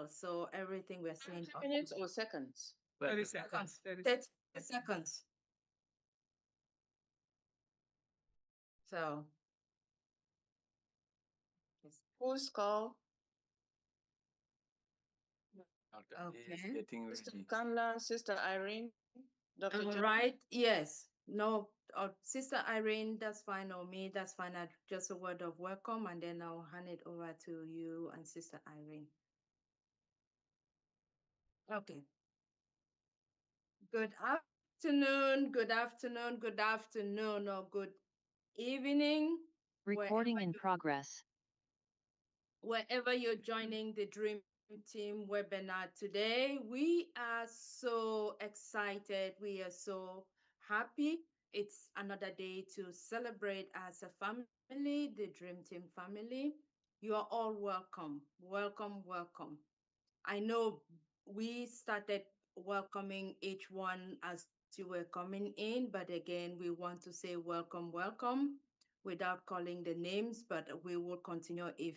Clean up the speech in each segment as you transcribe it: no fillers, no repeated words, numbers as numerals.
well. So everything we're saying. 30 minutes or seconds? 30 seconds. 30 seconds. So Who's call? okay. Getting Sister ready. Kamla, Sister Irene, Dr. All John. right. Yes. No. Sister Irene, that's fine. Or me, that's fine. Just a word of welcome, and then I'll hand it over to you and Sister Irene. Okay. Good afternoon. Good afternoon. Good afternoon, or good evening. Recording in progress. Wherever you're joining the Dream Team webinar today, we are so excited. We are so happy. It's another day to celebrate as a family, the Dream Team family. You are all welcome. Welcome, welcome. I know we started welcoming each one as you were coming in, but again, we want to say welcome, welcome without calling the names, but we will continue if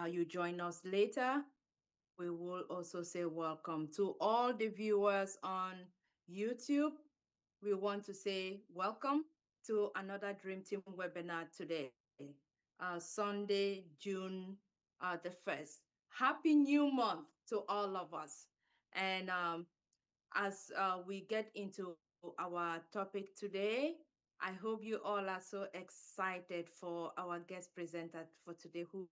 you join us later. We will also say welcome to all the viewers on YouTube. We want to say welcome to another Dream Team webinar today, Sunday, June the 1st. Happy New Month to all of us. And as we get into our topic today, I hope you all are so excited for our guest presenter for today, who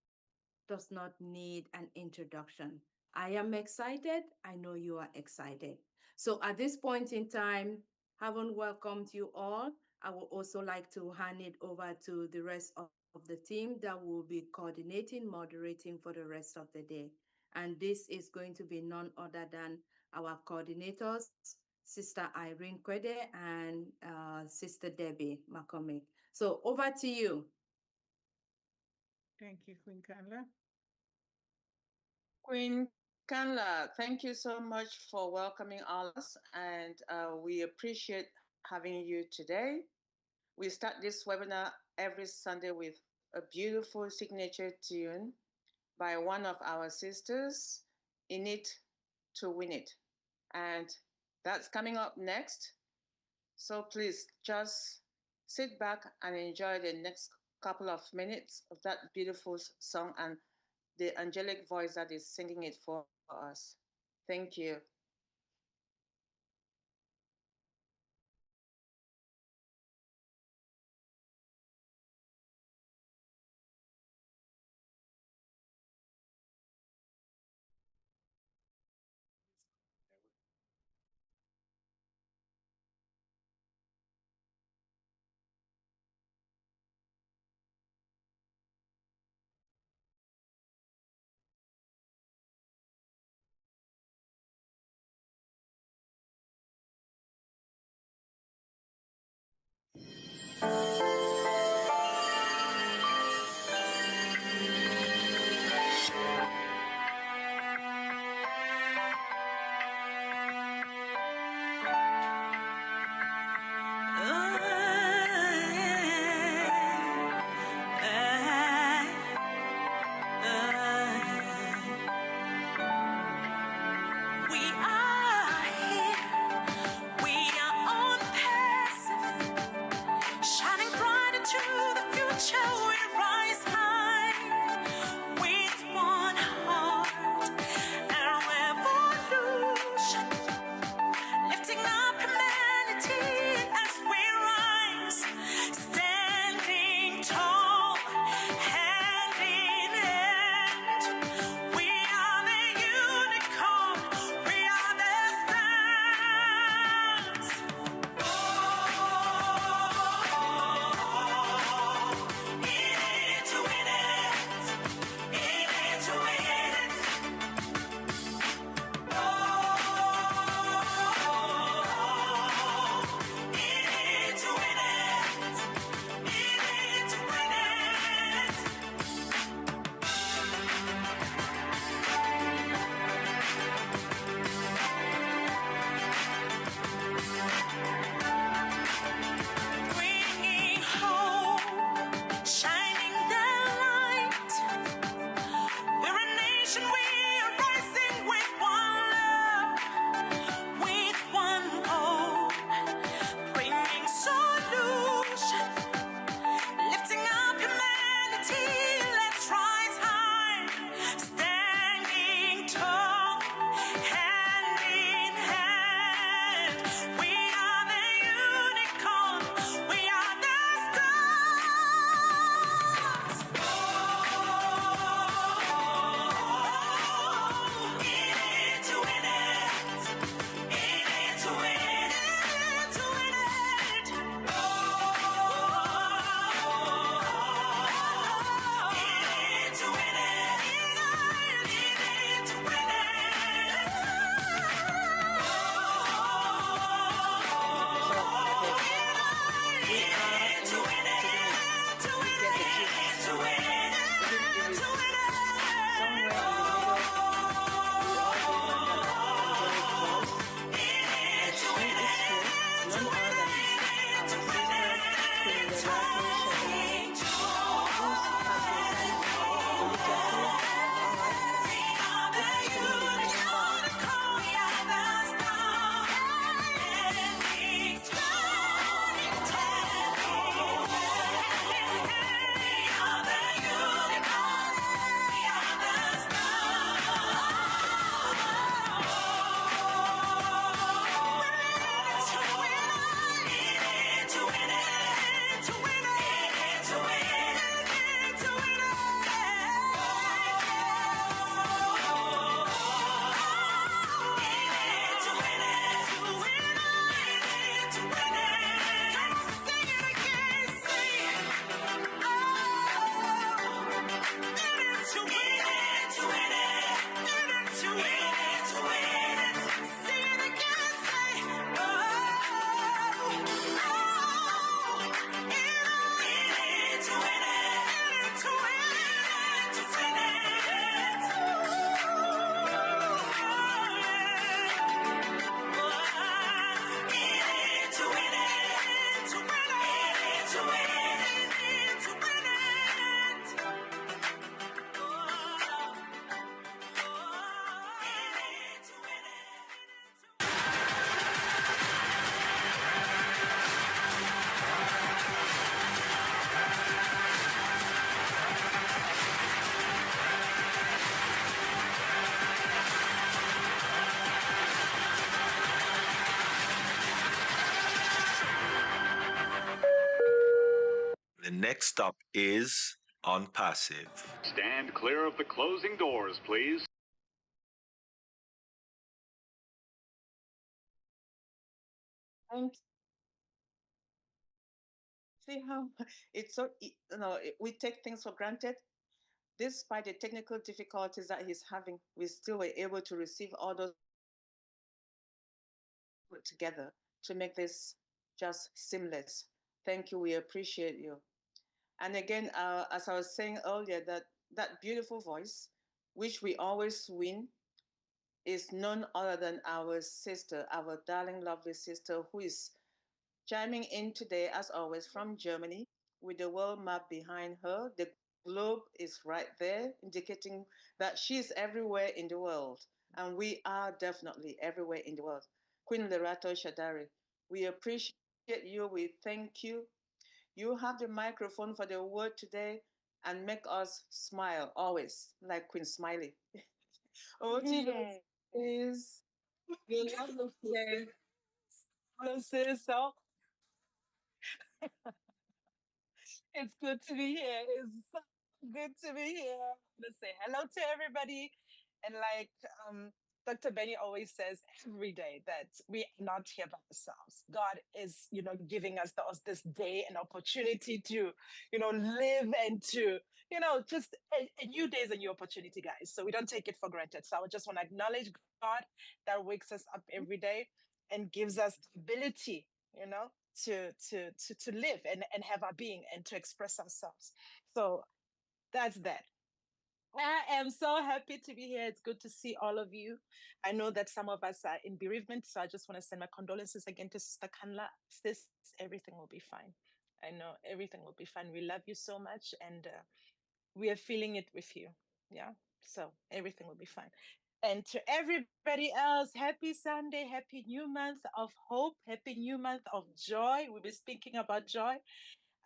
does not need an introduction. I am excited. I know you are excited. So at this point in time, having welcomed you all, I would also like to hand it over to the rest of the team that will be coordinating, moderating for the rest of the day. And this is going to be none other than our coordinators, Sister Irene Kwede and Sister Debbie McCormick. So over to you. Thank you, Queen Carla. Queen Kanla, thank you so much for welcoming us, and we appreciate having you today. We start this webinar every Sunday with a beautiful signature tune by one of our sisters, In It to Win It. And that's coming up next. So please just sit back and enjoy the next couple of minutes of that beautiful song and the angelic voice that is singing it for us. Thank you. next stop is on passive. Stand clear of the closing doors, please. And see how it's so, we take things for granted. Despite the technical difficulties that he's having, we still were able to receive all those put together to make this just seamless. Thank you. We appreciate you. And again, as I was saying earlier, that beautiful voice, which we always win, is none other than our sister, our darling, lovely sister, who is chiming in today, as always, from Germany with the world map behind her. The globe is right there, indicating that she's everywhere in the world. And we are definitely everywhere in the world. Queen Lerato Shadare, we appreciate you. We thank you. You have the microphone for the word today and make us smile always, like Queen Smiley. Over to you, please. You love the play. Hello, sis. So it's good to be here. It's so good to be here. Let's say hello to everybody. And like Dr. Benny always says every day that we are not here by ourselves. God is, giving us this day an opportunity to, live and to, just a new day is a new opportunity, guys. So we don't take it for granted. So I just want to acknowledge God that wakes us up every day and gives us the ability, to live and have our being and to express ourselves. So that's that. I am so happy to be here. It's good to see all of you. I know that some of us are in bereavement, so I just want to send my condolences again to Sister Kanla. Sis, everything will be fine. I know everything will be fine. We love you so much, and we are feeling it with you. Yeah, so everything will be fine. And to everybody else, happy Sunday, happy new month of hope, happy new month of joy. We'll be speaking about joy.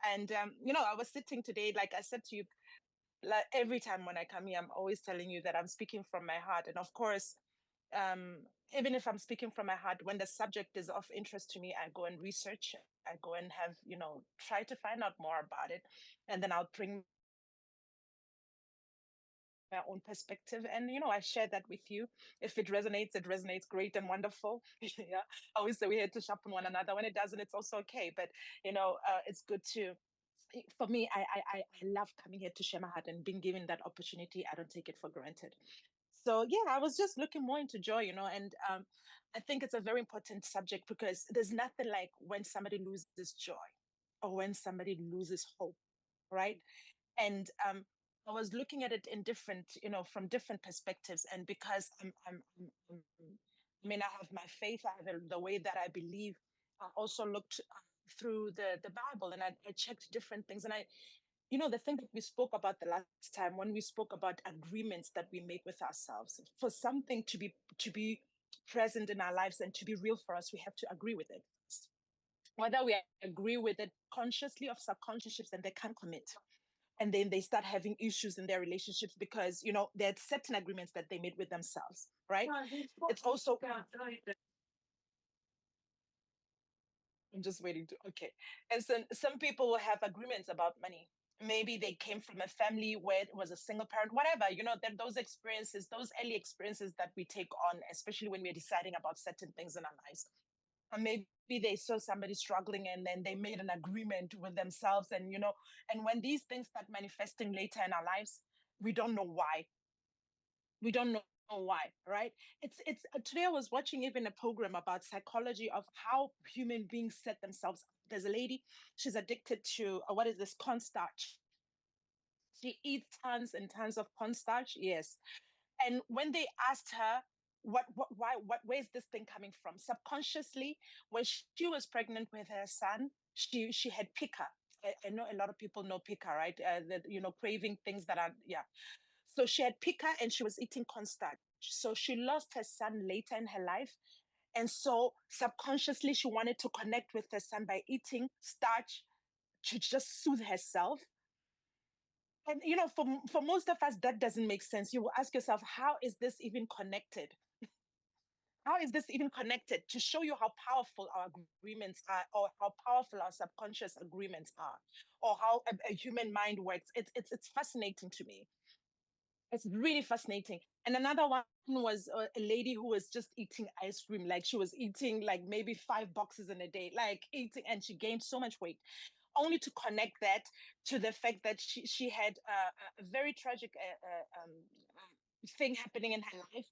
And, I was sitting today, like I said to you, like every time when I come here, I'm always telling you that I'm speaking from my heart. And of course, even if I'm speaking from my heart, when the subject is of interest to me, I go and research. I go and have, try to find out more about it. And then I'll bring my own perspective. And, I share that with you. If it resonates, it resonates great and wonderful. Yeah. I always say we're here to sharpen one another. When it doesn't, it's also okay. But, it's good to for me, I love coming here to share my heart and being given that opportunity. I don't take it for granted. So yeah, I was just looking more into joy, and I think it's a very important subject because there's nothing like when somebody loses joy or when somebody loses hope, right? And I was looking at it in different, from different perspectives, and because I mean, I have my faith, I have the way that I believe. I also looked through the Bible, and I checked different things, and the thing that we spoke about the last time when we spoke about agreements that we make with ourselves, for something to be present in our lives and to be real for us, we have to agree with it. Whether we agree with it consciously or subconsciously, then they can't commit, and then they start having issues in their relationships because there are certain agreements that they made with themselves, right? It's also, I'm just waiting to, okay. And some people will have agreements about money. Maybe they came from a family where it was a single parent, whatever, those experiences, those early experiences that we take on, especially when we're deciding about certain things in our lives. And maybe they saw somebody struggling and then they made an agreement with themselves. And when these things start manifesting later in our lives, we don't know why. We don't know why, right? It's Today I was watching even a program about psychology of how human beings set themselves up. There's a lady, she's addicted to what is this, cornstarch. She eats tons and tons of cornstarch, yes. And when they asked her why, where's this thing coming from, subconsciously, when she was pregnant with her son, she had pica. I know a lot of people know pica, right? That, craving things that are, yeah. So she had pica and she was eating cornstarch. So she lost her son later in her life. And so subconsciously, she wanted to connect with her son by eating starch to just soothe herself. And, for most of us, that doesn't make sense. You will ask yourself, how is this even connected? How is this even connected? To show you how powerful our agreements are, or how powerful our subconscious agreements are, or how a human mind works. It's fascinating to me. It's really fascinating. And another one was a lady who was just eating ice cream. Like she was eating like maybe 5 boxes in a day, like eating, and she gained so much weight, only to connect that to the fact that she had a very tragic thing happening in her life,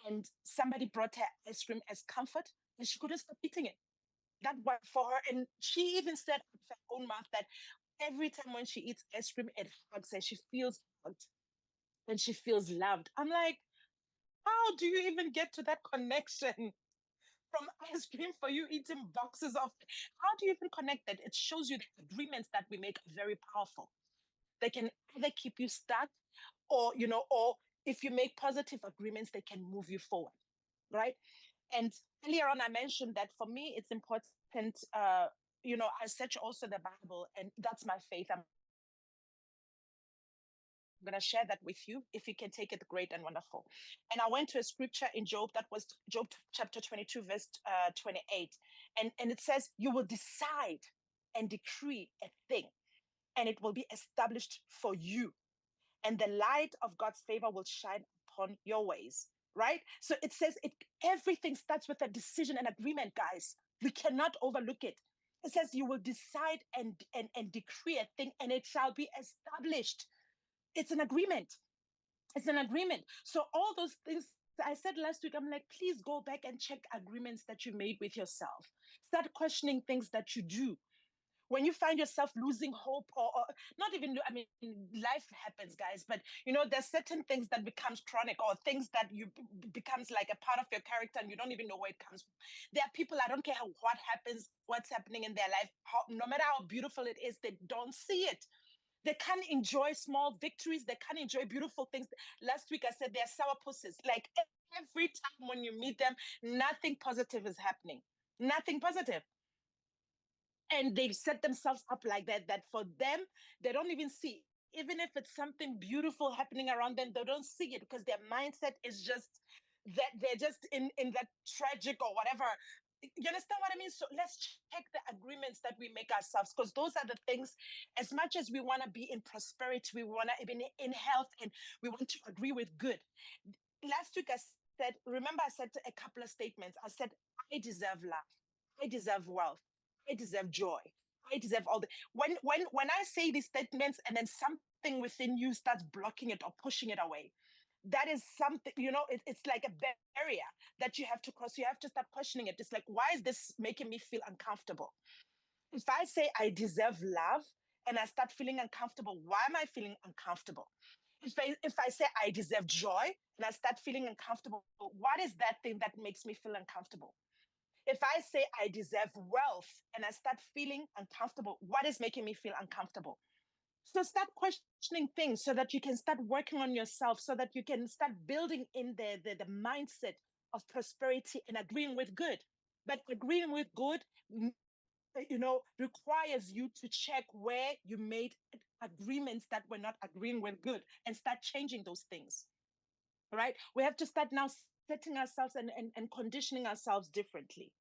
and somebody brought her ice cream as comfort, and she couldn't stop eating it. That worked for her, and she even said with her own mouth that every time when she eats ice cream, it hugs her. She feels hugged and she feels loved. I'm like, how do you even get to that connection from ice cream for you eating boxes of? How do you even connect that? It shows you the agreements that we make are very powerful. They can either keep you stuck, or or if you make positive agreements, they can move you forward, right? And earlier on, I mentioned that for me, it's important. I search also the Bible, and that's my faith. I'm going to share that with you. If you can take it, great and wonderful. And I went to a scripture in Job, that was Job chapter 22, verse 28. And it says, you will decide and decree a thing, and it will be established for you. And the light of God's favor will shine upon your ways. Right? So it says everything starts with a decision and agreement, guys. We cannot overlook it. It says you will decide and decree a thing, and it shall be established. It's an agreement. It's an agreement. So all those things I said last week, I'm like, please go back and check agreements that you made with yourself. Start questioning things that you do when you find yourself losing hope, or not even, I mean, life happens, guys, but there's certain things that becomes chronic, or things that you becomes like a part of your character, and you don't even know where it comes from. There are people, I don't care what happens, what's happening in their life, no matter how beautiful it is, they don't see it. They can't enjoy small victories. They can't enjoy beautiful things. Last week I said they're sourpusses. Like every time when you meet them, nothing positive is happening. Nothing positive. And they've set themselves up like that, that for them, they don't even see, even if it's something beautiful happening around them, they don't see it, because their mindset is just that they're just in that tragic or whatever. You understand what I mean? So let's check the agreements that we make ourselves, because those are the things. As much as we want to be in prosperity, we want to be in health, and we want to agree with good. Last week I said, remember, I said a couple of statements. I said, I deserve love, I deserve wealth, I deserve joy, I deserve all the. When I say these statements, and then something within you starts blocking it or pushing it away, that is something, it's like a barrier that you have to cross. You have to start questioning it. It's like, why is this making me feel uncomfortable? If I say I deserve love and I start feeling uncomfortable, why am I feeling uncomfortable? If I say I deserve joy and I start feeling uncomfortable, what is that thing that makes me feel uncomfortable? If I say I deserve wealth and I start feeling uncomfortable, what is making me feel uncomfortable? So start questioning things so that you can start working on yourself, so that you can start building in the mindset of prosperity and agreeing with good. But agreeing with good, requires you to check where you made agreements that were not agreeing with good, and start changing those things. Right? We have to start now setting ourselves and conditioning ourselves differently.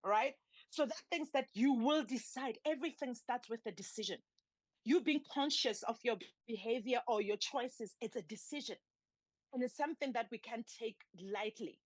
Right? So that things that you will decide, everything starts with a decision. You being conscious of your behavior or your choices, it's a decision. And it's something that we can't take lightly.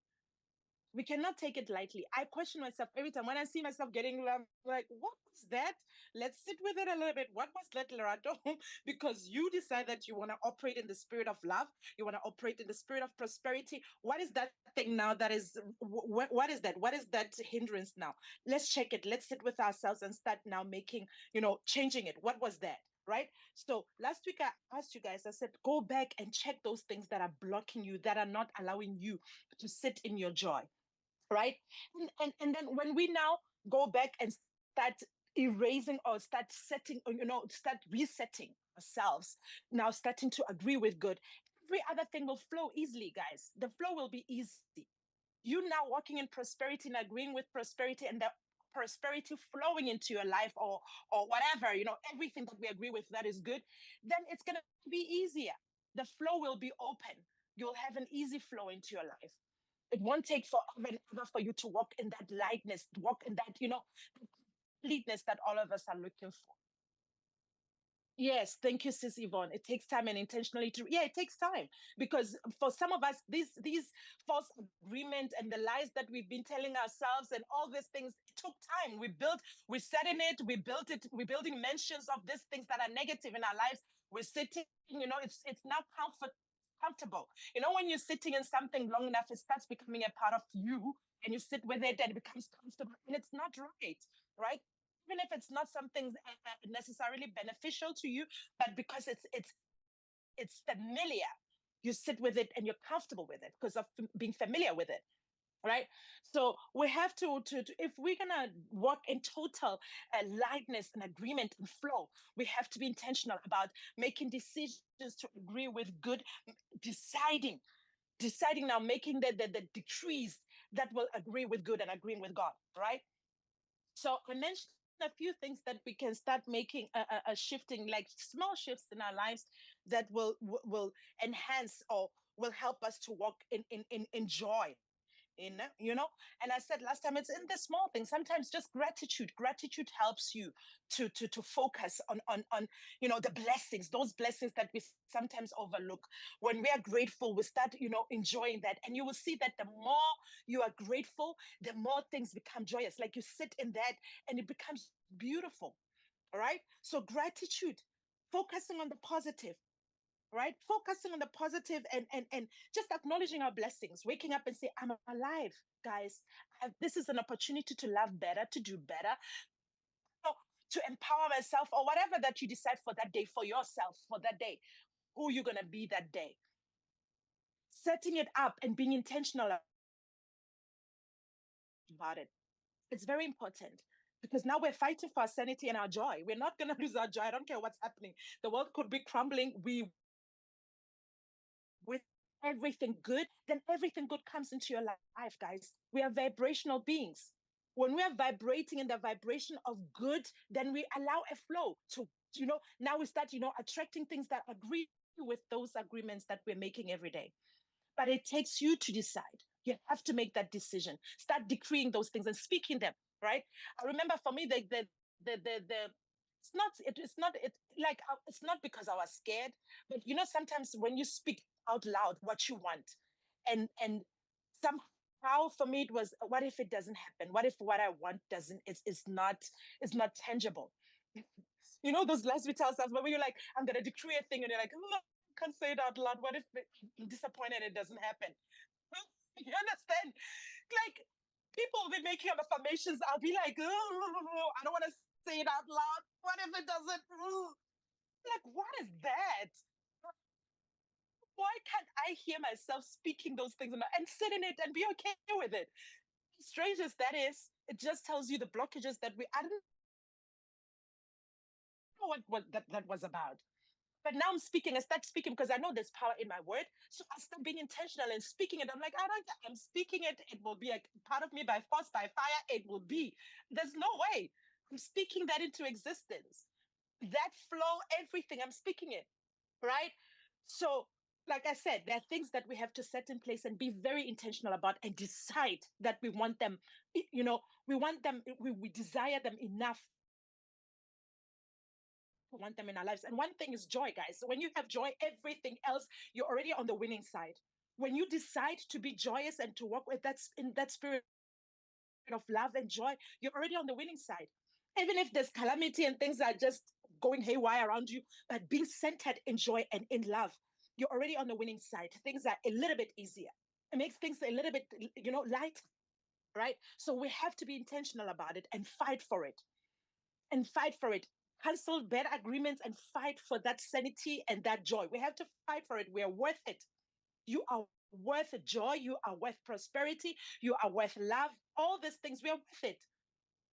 We cannot take it lightly. I question myself every time when I see myself getting love, like, what was that? Let's sit with it a little bit. What was that, Lerato? Because you decide that you want to operate in the spirit of love. You want to operate in the spirit of prosperity. What is that thing now that is, what is that? What is that hindrance now? Let's check it. Let's sit with ourselves and start now making, changing it. What was that? Right? So last week I asked you guys, I said, go back and check those things that are blocking you, that are not allowing you to sit in your joy. Right? And then when we now go back and start erasing, or start setting, or start resetting ourselves, now starting to agree with good, every other thing will flow easily, guys. The flow will be easy. You now walking in prosperity and agreeing with prosperity, and the prosperity flowing into your life, or whatever, everything that we agree with that is good, then it's going to be easier. The flow will be open. You'll have an easy flow into your life. It won't take forever and ever for you to walk in that lightness, walk in that, completeness that all of us are looking for. Yes, thank you, Sis Yvonne. It takes time and intentionally to, yeah, it takes time because for some of us, these false agreements and the lies that we've been telling ourselves and all these things, it took time. We set in it, we built it, we're building mentions of these things that are negative in our lives. We're sitting, it's now comfortable. When you're sitting in something long enough, it starts becoming a part of you, and you sit with it and it becomes comfortable, and it's not right, right? Even if it's not something necessarily beneficial to you, but because it's familiar, you sit with it and you're comfortable with it because of being familiar with it, right? So we have to if we're gonna work in total lightness and agreement and flow, we have to be intentional about making decisions to agree with good, deciding now, making the decrees that will agree with good and agreeing with God, right? So I mentioned a few things that we can start making a shifting, like small shifts in our lives that will enhance or will help us to walk in joy. And I said last time, it's in the small things. Sometimes just gratitude helps you to focus on the blessings, those blessings that we sometimes overlook. When we are grateful, we start enjoying that, and you will see that the more you are grateful, the more things become joyous. Like you sit in that and it becomes beautiful. All right, so gratitude, focusing on the positive, right? Focusing on the positive and just acknowledging our blessings, waking up and say, I'm alive, guys. This is an opportunity to love better, to do better, to empower myself, or whatever that you decide for that day, for yourself, for that day, who you're going to be that day. Setting it up and being intentional about it. It's very important because now we're fighting for our sanity and our joy. We're not going to lose our joy. I don't care what's happening. The world could be crumbling. With everything good, then everything good comes into your life, guys. We are vibrational beings. When we are vibrating in the vibration of good, then we allow a flow to, now we start, attracting things that agree with those agreements that we're making every day. But it takes you to decide. You have to make that decision. Start decreeing those things and speaking them, right? I remember for me, it's not because I was scared, but sometimes when you speak out loud what you want, and somehow for me it was, what if it doesn't happen? What if what I want doesn't is not tangible? Those lies we tell ourselves, when you're like, I'm gonna decree a thing, and you're like, oh, I can't say it out loud. What if I'm disappointed it doesn't happen? You understand? Like, people will be making up affirmations. I'll be like, oh, I don't want to say it out loud. What if it doesn't? Like, what is that? Why can't I hear myself speaking those things and sit in it and be okay with it? Strange as that is, it just tells you the blockages that I didn't know what that was about. But now I'm speaking. I start speaking because I know there's power in my word. So I start being intentional and speaking it. I'm like, I'm speaking it. It will be a part of me by force, by fire. It will be. There's no way. I'm speaking that into existence. That flow, everything, I'm speaking it. Right? So, like I said, there are things that we have to set in place and be very intentional about and decide that we want them. We want them, we desire them enough, want them in our lives. And one thing is joy, guys. So when you have joy, everything else, you're already on the winning side. When you decide to be joyous and to walk with that spirit of love and joy, you're already on the winning side. Even if there's calamity and things are just going haywire around you, but being centered in joy and in love, you're already on the winning side. Things are a little bit easier. It makes things a little bit, light, right? So we have to be intentional about it and fight for it. And fight for it. Cancel bad agreements and fight for that sanity and that joy. We have to fight for it. We are worth it. You are worth joy. You are worth prosperity. You are worth love. All these things, we are worth it.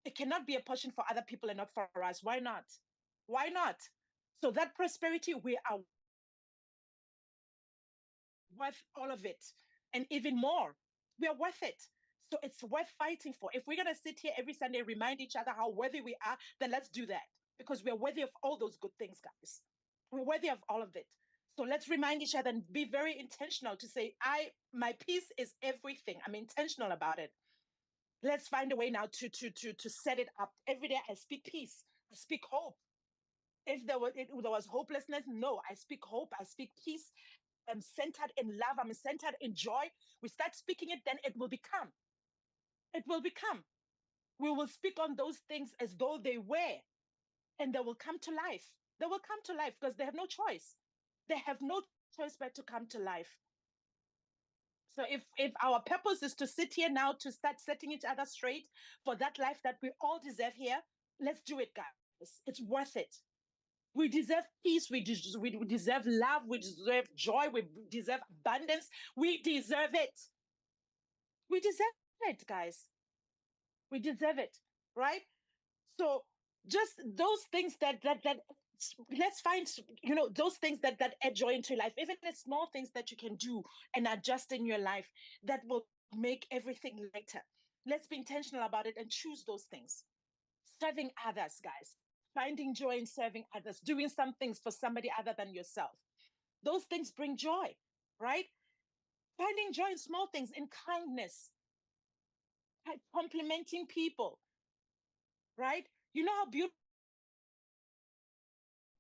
It cannot be a portion for other people and not for us. Why not? Why not? So that prosperity, we are worth all of it and even more. We are worth it. So it's worth fighting for. If we're going to sit here every Sunday and remind each other how worthy we are, then let's do that because we're worthy of all those good things, guys. We're worthy of all of it. So let's remind each other and be very intentional to say, my peace is everything. I'm intentional about it. Let's find a way now to set it up. Every day I speak peace. I speak hope. If there was hopelessness, no, I speak hope. I speak peace. I'm centered in love. I'm centered in joy. We start speaking it, then it will become. It will become. We will speak on those things as though they were, and they will come to life. They will come to life because they have no choice. They have no choice but to come to life. So if our purpose is to sit here now to start setting each other straight for that life that we all deserve here, let's do it, guys. It's worth it. We deserve peace. We deserve love. We deserve joy. We deserve abundance. We deserve it. We deserve it, guys. We deserve it, right? So just those things that let's find, those things that add joy into life, even the small things that you can do and adjust in your life that will make everything lighter. Let's be intentional about it and choose those things. Serving others, guys, finding joy in serving others, doing some things for somebody other than yourself. Those things bring joy, right? Finding joy in small things, in kindness, complimenting people, right? You know how beautiful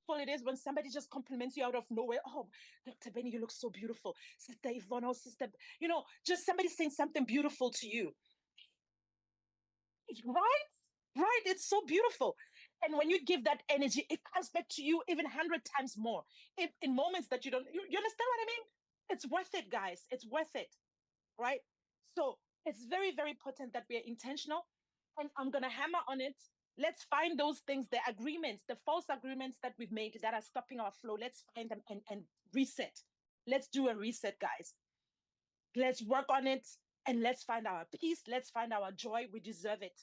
it is when somebody just compliments you out of nowhere. Oh, Dr. Benny, you look so beautiful. Sister Yvonne, or Sister, just somebody saying something beautiful to you. Right? Right? It's so beautiful. And when you give that energy, it comes back to you even 100 times more. If in moments that you understand what I mean? It's worth it, guys. It's worth it. Right? So it's very, very important that we are intentional. And I'm going to hammer on it. Let's find those things, the agreements, the false agreements that we've made that are stopping our flow. Let's find them and reset. Let's do a reset, guys. Let's work on it and let's find our peace. Let's find our joy. We deserve it.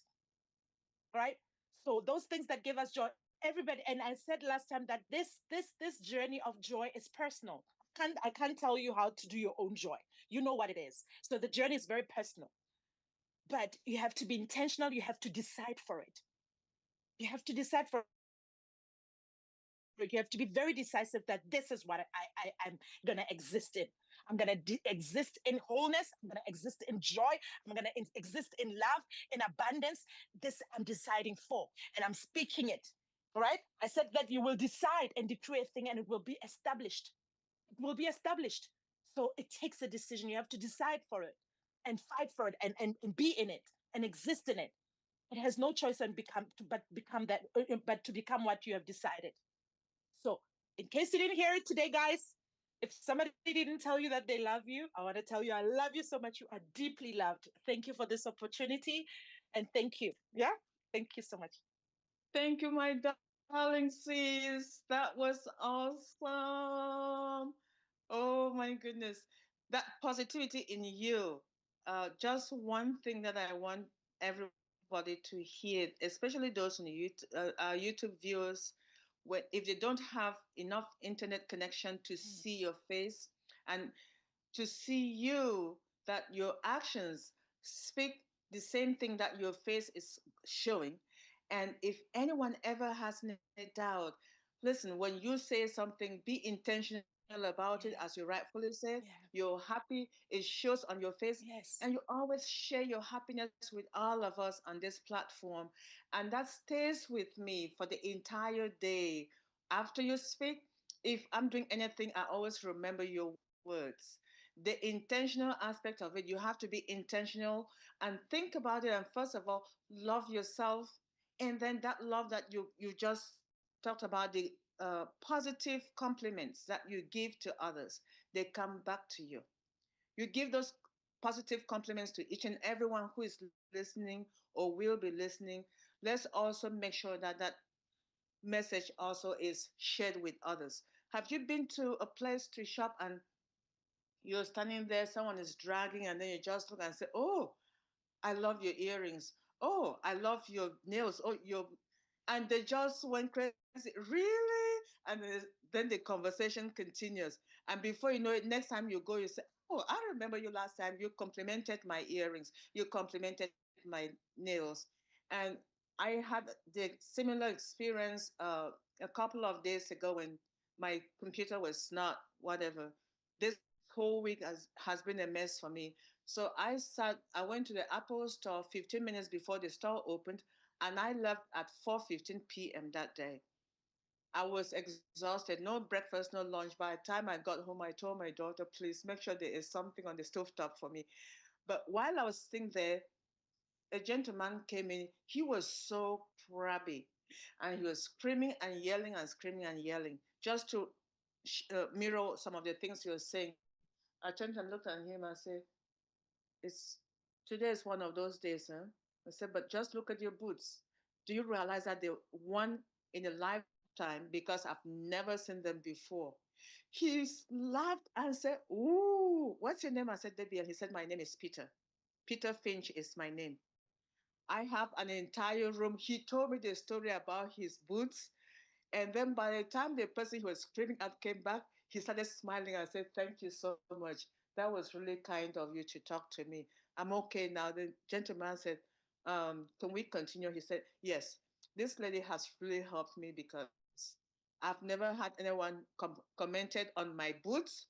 Right? So those things that give us joy, everybody, and I said last time that this journey of joy is personal. I can't tell you how to do your own joy. You know what it is. So the journey is very personal. But you have to be intentional. You have to decide for it. You have to decide for it. You have to be very decisive that this is what I'm going to exist in. I'm going to exist in wholeness. I'm going to exist in joy. I'm going to exist in love, in abundance. This I'm deciding for, and I'm speaking it. Right? I said that you will decide and decree a thing and it will be established. It will be established. So it takes a decision. You have to decide for it and fight for it and be in it and exist in it. It has no choice and become that, but to become what you have decided. So, in case you didn't hear it today, guys, if somebody didn't tell you that they love you, I want to tell you I love you so much. You are deeply loved. Thank you for this opportunity, and thank you. Yeah, thank you so much. Thank you, my darling sis. That was awesome. Oh my goodness. That positivity in you. Just one thing that I want everybody to hear, especially those in the YouTube viewers, if they don't have enough internet connection to Mm. see your face and to see you, that your actions speak the same thing that your face is showing. And if anyone ever has any doubt, listen, when you say something, be intentional about it, as you Yeah, rightfully said. yeah, You're happy, it shows on your face, and yes, you always share your happiness with all of us on this platform. And that stays with me for the entire day. After you speak, if I'm doing anything, I always remember your words. The intentional aspect of it, you have to be intentional and think about it. And first of all, love yourself. And then that love that you just talked about, the positive compliments that you give to others, they come back to you. You give those positive compliments to each and everyone who is listening or will be listening. Let's also make sure that that message also is shared with others. Have you been to a place to shop and you're standing there, someone is dragging, and then you just look and say, "Oh, I love your earrings. Oh, I love your nails. Oh, your," and they just went crazy. Really? And then the conversation continues. And before you know it, next time you go, you say, "Oh, I remember you last time. You complimented my earrings. You complimented my nails." And I had the similar experience a couple of days ago when my computer was not whatever. This whole week has been a mess for me. So I went to the Apple store 15 minutes before the store opened, and I left at 4:15 p.m. that day. I was exhausted, no breakfast, no lunch. By the time I got home, I told my daughter, please make sure there is something on the stovetop for me. But while I was sitting there, a gentleman came in. He was so crabby, and he was screaming and yelling and screaming and yelling just to mirror some of the things he was saying. I turned and looked at him and said, "It's today is one of those days, huh?" I said, "But just look at your boots. Do you realize that they're one in a lifetime because I've never seen them before?" He laughed and said, "Ooh, what's your name?" I said, "Debbie." And he said, "My name is Peter. Peter Finch is my name." I have an entire room. He told me the story about his boots. And then by the time the person who was screaming out came back, he started smiling and said, "Thank you so much. That was really kind of you to talk to me. I'm okay now." The gentleman said, "Can we continue?" He said, "Yes, this lady has really helped me because I've never had anyone commented on my boots.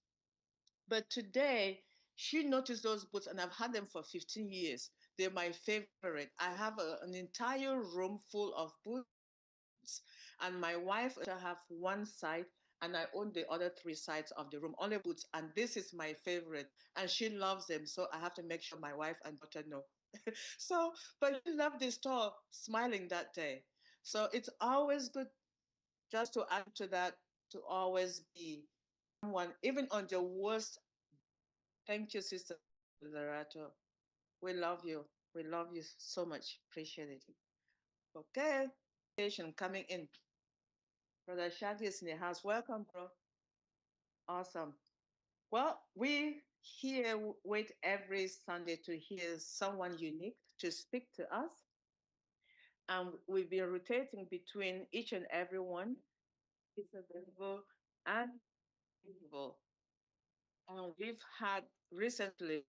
But today, she noticed those boots, and I've had them for 15 years. They're my favorite. I have an entire room full of boots, and my wife and I have one side, and I own the other three sides of the room, only boots. And this is my favorite, and she loves them. So I have to make sure my wife and daughter know. So, but he left the store smiling that day. So it's always good, just to add to that, to always be someone, even on the worst. Thank you, Sister Lerato. We love you. We love you so much. Appreciate it. Okay. Patient coming in. Brother Shaggy is in the house. Welcome, bro. Awesome. Well, we here wait every Sunday to hear someone unique to speak to us. And we've been rotating between each and every one. It's available and available. And we've had recently,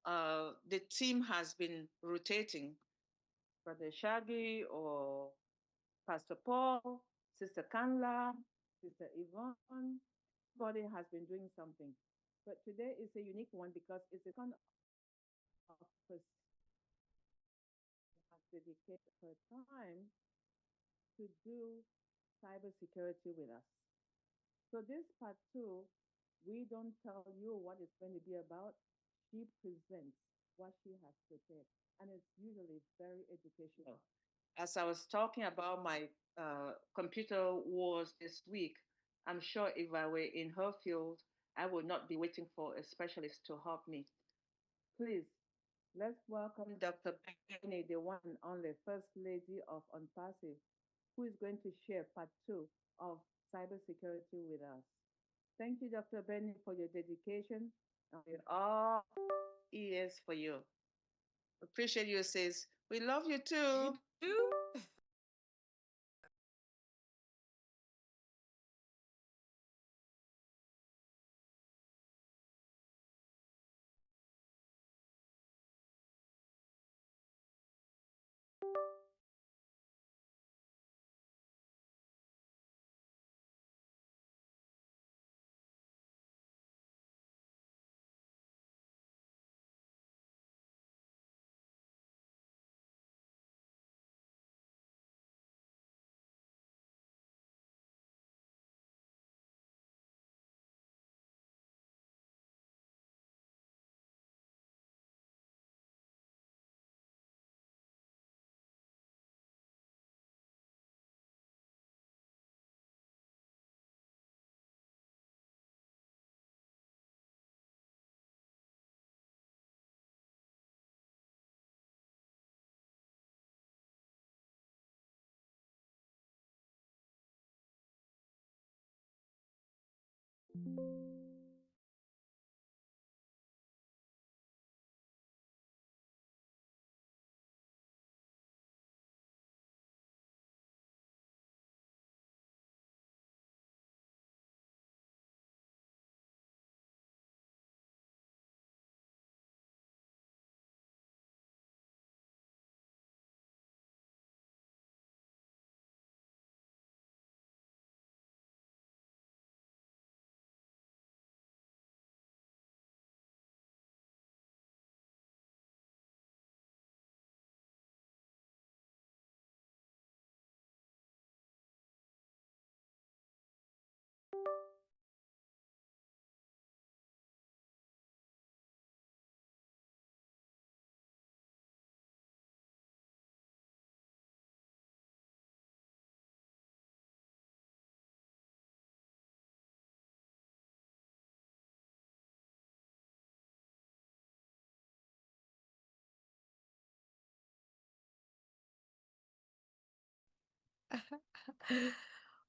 the team has been rotating. Brother Shaggy or Pastor Paul, Sister Kanla, Sister Yvonne. Everybody has been doing something. But today is a unique one because it's a kind of has dedicated her time to do cybersecurity with us. So this part two, we don't tell you what it's going to be about. She presents what she has prepared, and it's usually very educational. As I was talking about my computer wars this week, I'm sure if I were in her field, I would not be waiting for a specialist to help me. Please, let's welcome Dr. Benny, the one and only First Lady of Unpassive, who is going to share part two of cybersecurity with us. Thank you, Dr. Benny, for your dedication, and we're all ears for you. Appreciate you, sis. We love you too. You do?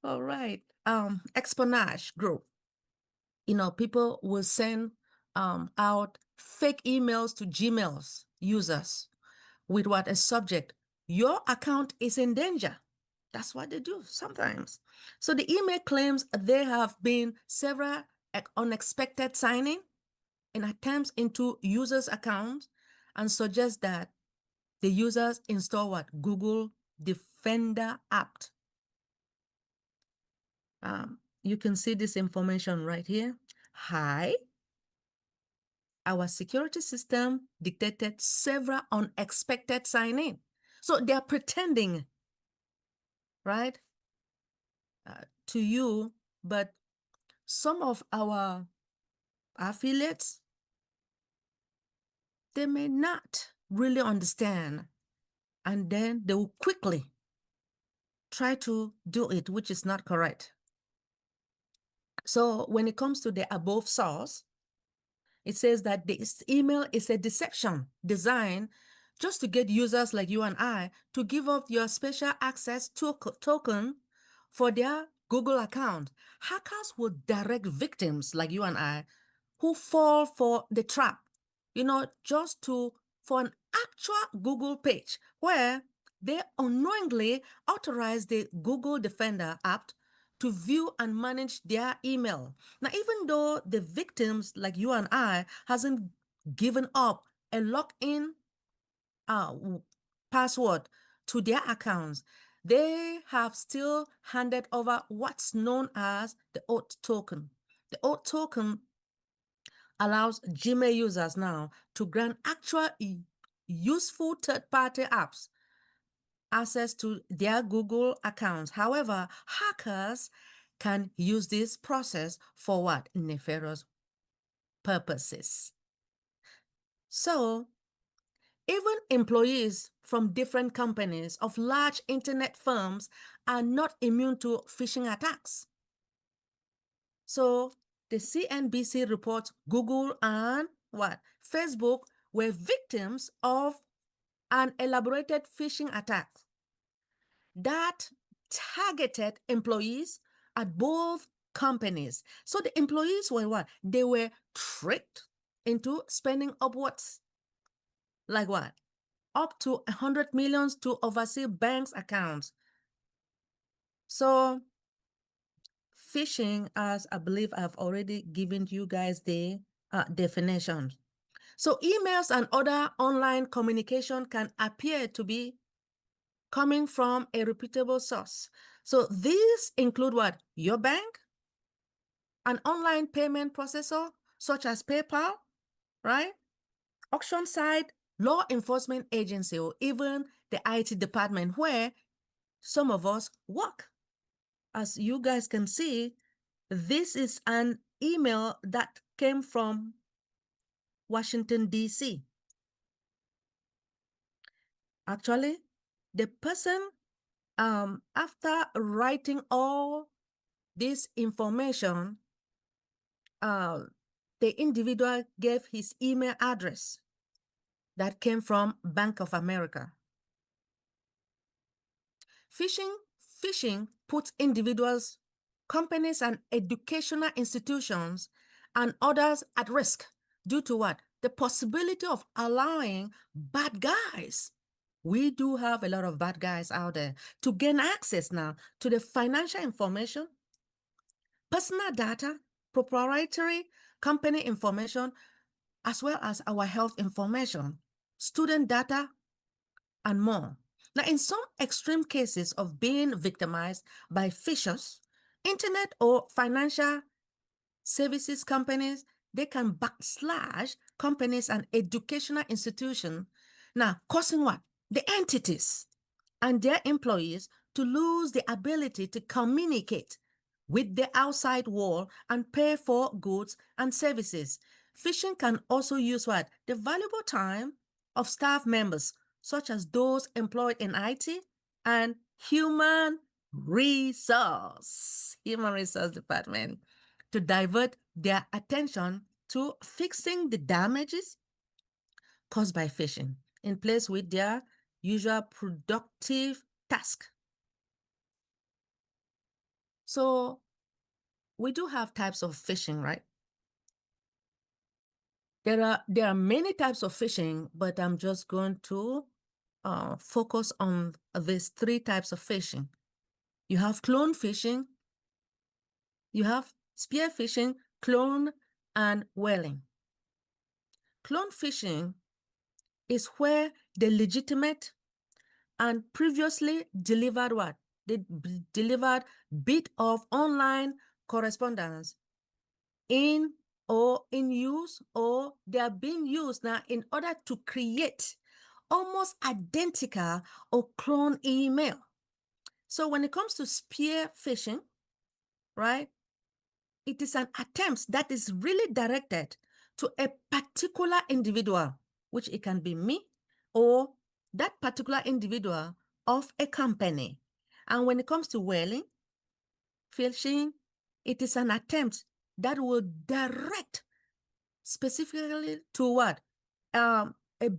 All right. Espionage group. People will send out fake emails to Gmail's users with what a subject, your account is in danger. That's what they do sometimes. So the email claims there have been several unexpected signing and attempts into users' accounts and suggests that the users install what? Google Defender app. You can see this information right here. Hi, our security system detected several unexpected sign-in. So they're pretending, right, to you, but some of our affiliates, they may not really understand, and then they will quickly try to do it, which is not correct. So when it comes to the above source, it says that this email is a deception designed just to get users like you and I to give up your special access token for their Google account. Hackers will direct victims like you and I who fall for the trap, just for an actual Google page where they unknowingly authorize the Google Defender app to view and manage their email. Now, even though the victims like you and I hasn't given up a login password to their accounts, they have still handed over what's known as the oath token. The oath token allows Gmail users now to grant actual useful third-party apps access to their Google accounts. However, hackers can use this process for what? Nefarious purposes. So, even employees from different companies of large internet firms are not immune to phishing attacks. So, the CNBC reports Google and Facebook were victims of an elaborated phishing attack that targeted employees at both companies. So the employees were what? They were tricked into spending upwards, like what? Up to 100 millions to oversee banks' accounts. So phishing, as I believe I've already given you guys the definition. So emails and other online communication can appear to be coming from a reputable source. So these include what? Your bank, an online payment processor such as PayPal, right? Auction site, law enforcement agency, or even the IT department where some of us work. As you guys can see, this is an email that came from Washington, D.C. Actually, the person, after writing all this information, the individual gave his email address that came from Bank of America. Phishing puts individuals, companies, and educational institutions and others at risk due to what? The possibility of allowing bad guys. We do have a lot of bad guys out there to gain access now to the financial information, personal data, proprietary company information, as well as our health information, student data, and more. Now, in some extreme cases of being victimized by phishers, internet or financial services companies, they can backslash companies and educational institutions, now causing what? The entities and their employees to lose the ability to communicate with the outside world and pay for goods and services. Phishing can also use what? The valuable time of staff members, such as those employed in IT and human resource department, to divert their attention to fixing the damages caused by phishing in place with their usual productive task. So we do have types of phishing, right? There are many types of phishing, but I'm just going to focus on these 3 types of phishing. You have clone phishing, you have spear phishing, clone, and whaling. Clone phishing is where the legitimate and previously delivered what? They delivered bit of online correspondence in use, or they are being used now in order to create almost identical or clone email. So when it comes to spear phishing, right, it is an attempt that is really directed to a particular individual, which it can be me or that particular individual of a company. And when it comes to whaling, phishing, it is an attempt that will direct specifically to what? A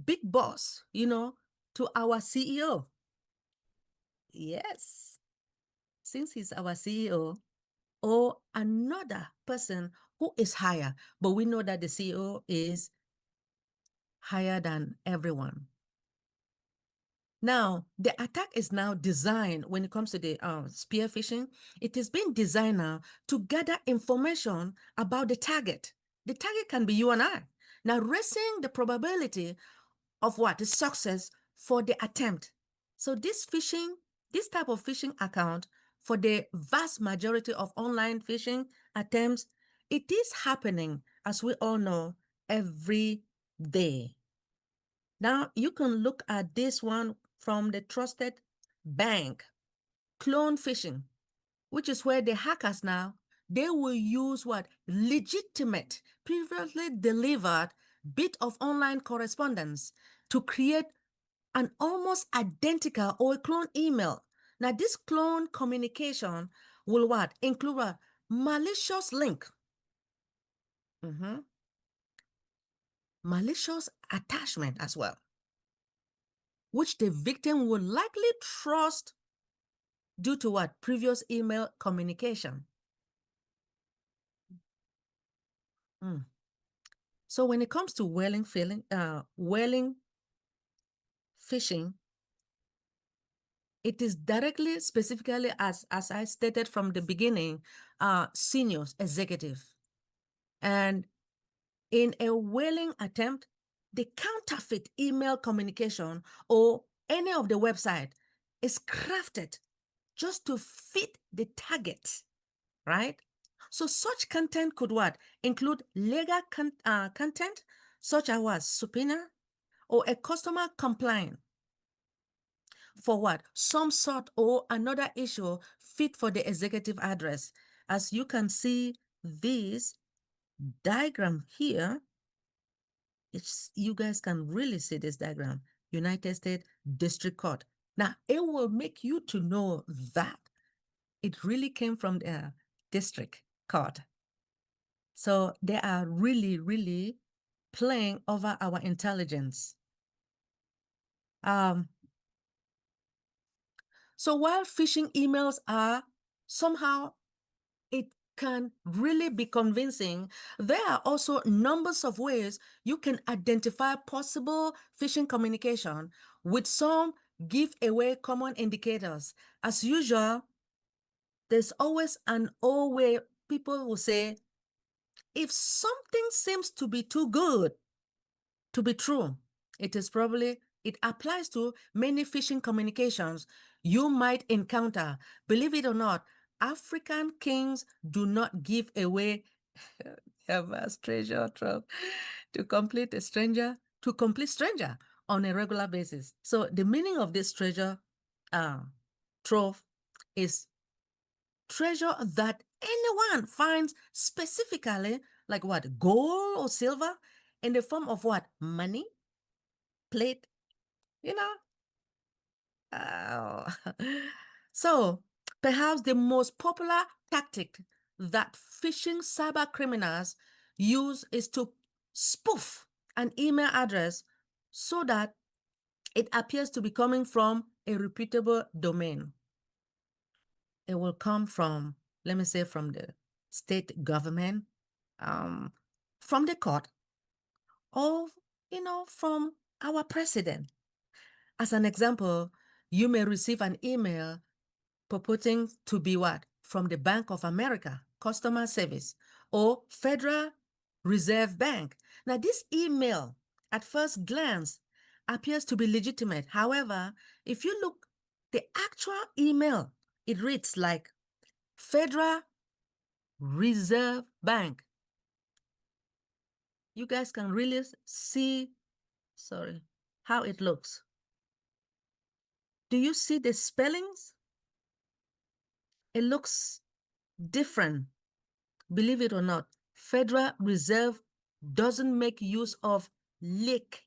big boss, to our CEO. Yes, since he's our CEO, or another person who is higher, but we know that the CEO is higher than everyone. Now, the attack is now designed when it comes to the spear phishing. It is being designed now to gather information about the target. The target can be you and I. Now, raising the probability of what? The success for the attempt. So this type of phishing account, for the vast majority of online phishing attempts, it is happening, as we all know, every day. Now, you can look at this one from the trusted bank, clone phishing, which is where the hackers now, they will use what? Legitimate, previously delivered bit of online correspondence to create an almost identical or a clone email. Now, this clone communication will what? Include a malicious link. Malicious attachment as well, which the victim will likely trust due to what? Previous email communication. So when it comes to whaling phishing, it is directly, specifically, as I stated from the beginning, seniors, executive. And in a whaling attempt, the counterfeit email communication or any of the website is crafted just to fit the target, right? So such content could what? Include legal content, such as what? Subpoena, or a customer complaint for what? Some sort or another issue fit for the executive address. As you can see this diagram here, you guys can really see this diagram. United States District Court. Now, it will make you to know that it really came from the district court. So they are really, really playing over our intelligence. So while phishing emails are somehow, it can really be convincing, there are also numbers of ways you can identify possible phishing communication, with some give away common indicators. As usual, there's always an old way people will say, if something seems to be too good to be true, it applies to many phishing communications you might encounter. Believe it or not, African kings do not give away their vast treasure trove to complete stranger on a regular basis. So the meaning of this treasure trove is treasure that anyone finds, specifically like what? Gold or silver, in the form of what? Money, plate, So perhaps the most popular tactic that phishing cyber criminals use is to spoof an email address so that it appears to be coming from a reputable domain. It will come from let me say from the state government, from the court, or, from our president. As an example, you may receive an email purporting to be what? From the Bank of America, customer service, or Federal Reserve Bank. Now, this email at first glance appears to be legitimate. However, if you look the actual email, it reads like Federal Reserve Bank. You guys can really see, how it looks. Do you see the spellings? It looks different. Believe it or not, Federal Reserve doesn't make use of lick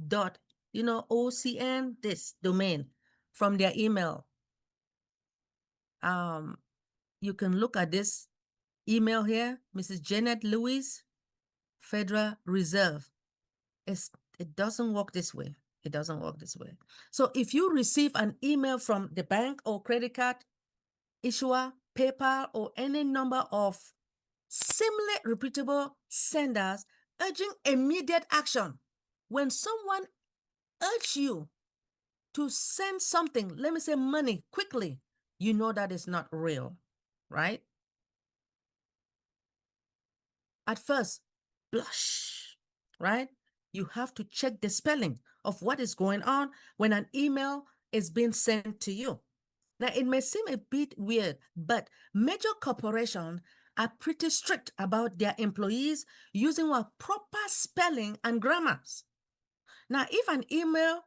dot, OCN, this domain from their email. You can look at this email here, Mrs. Janet Lewis, Federal Reserve. It doesn't work this way. It doesn't work this way. So if you receive an email from the bank or credit card issuer, PayPal, or any number of similar reputable senders urging immediate action, when someone urges you to send something, let me say money, quickly, you know that is not real, right? At first, blush, right? You have to check the spelling of what is going on when an email is being sent to you. Now, it may seem a bit weird, but major corporations are pretty strict about their employees using a proper spelling and grammars. Now, if an email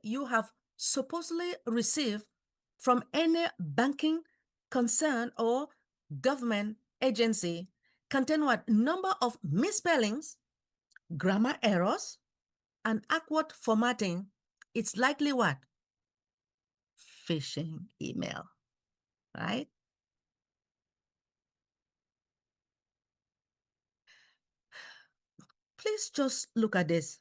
you have supposedly received from any banking concern or government agency contain what number of misspellings, grammar errors, and awkward formatting, it's likely what? Phishing email, right? Please just look at this.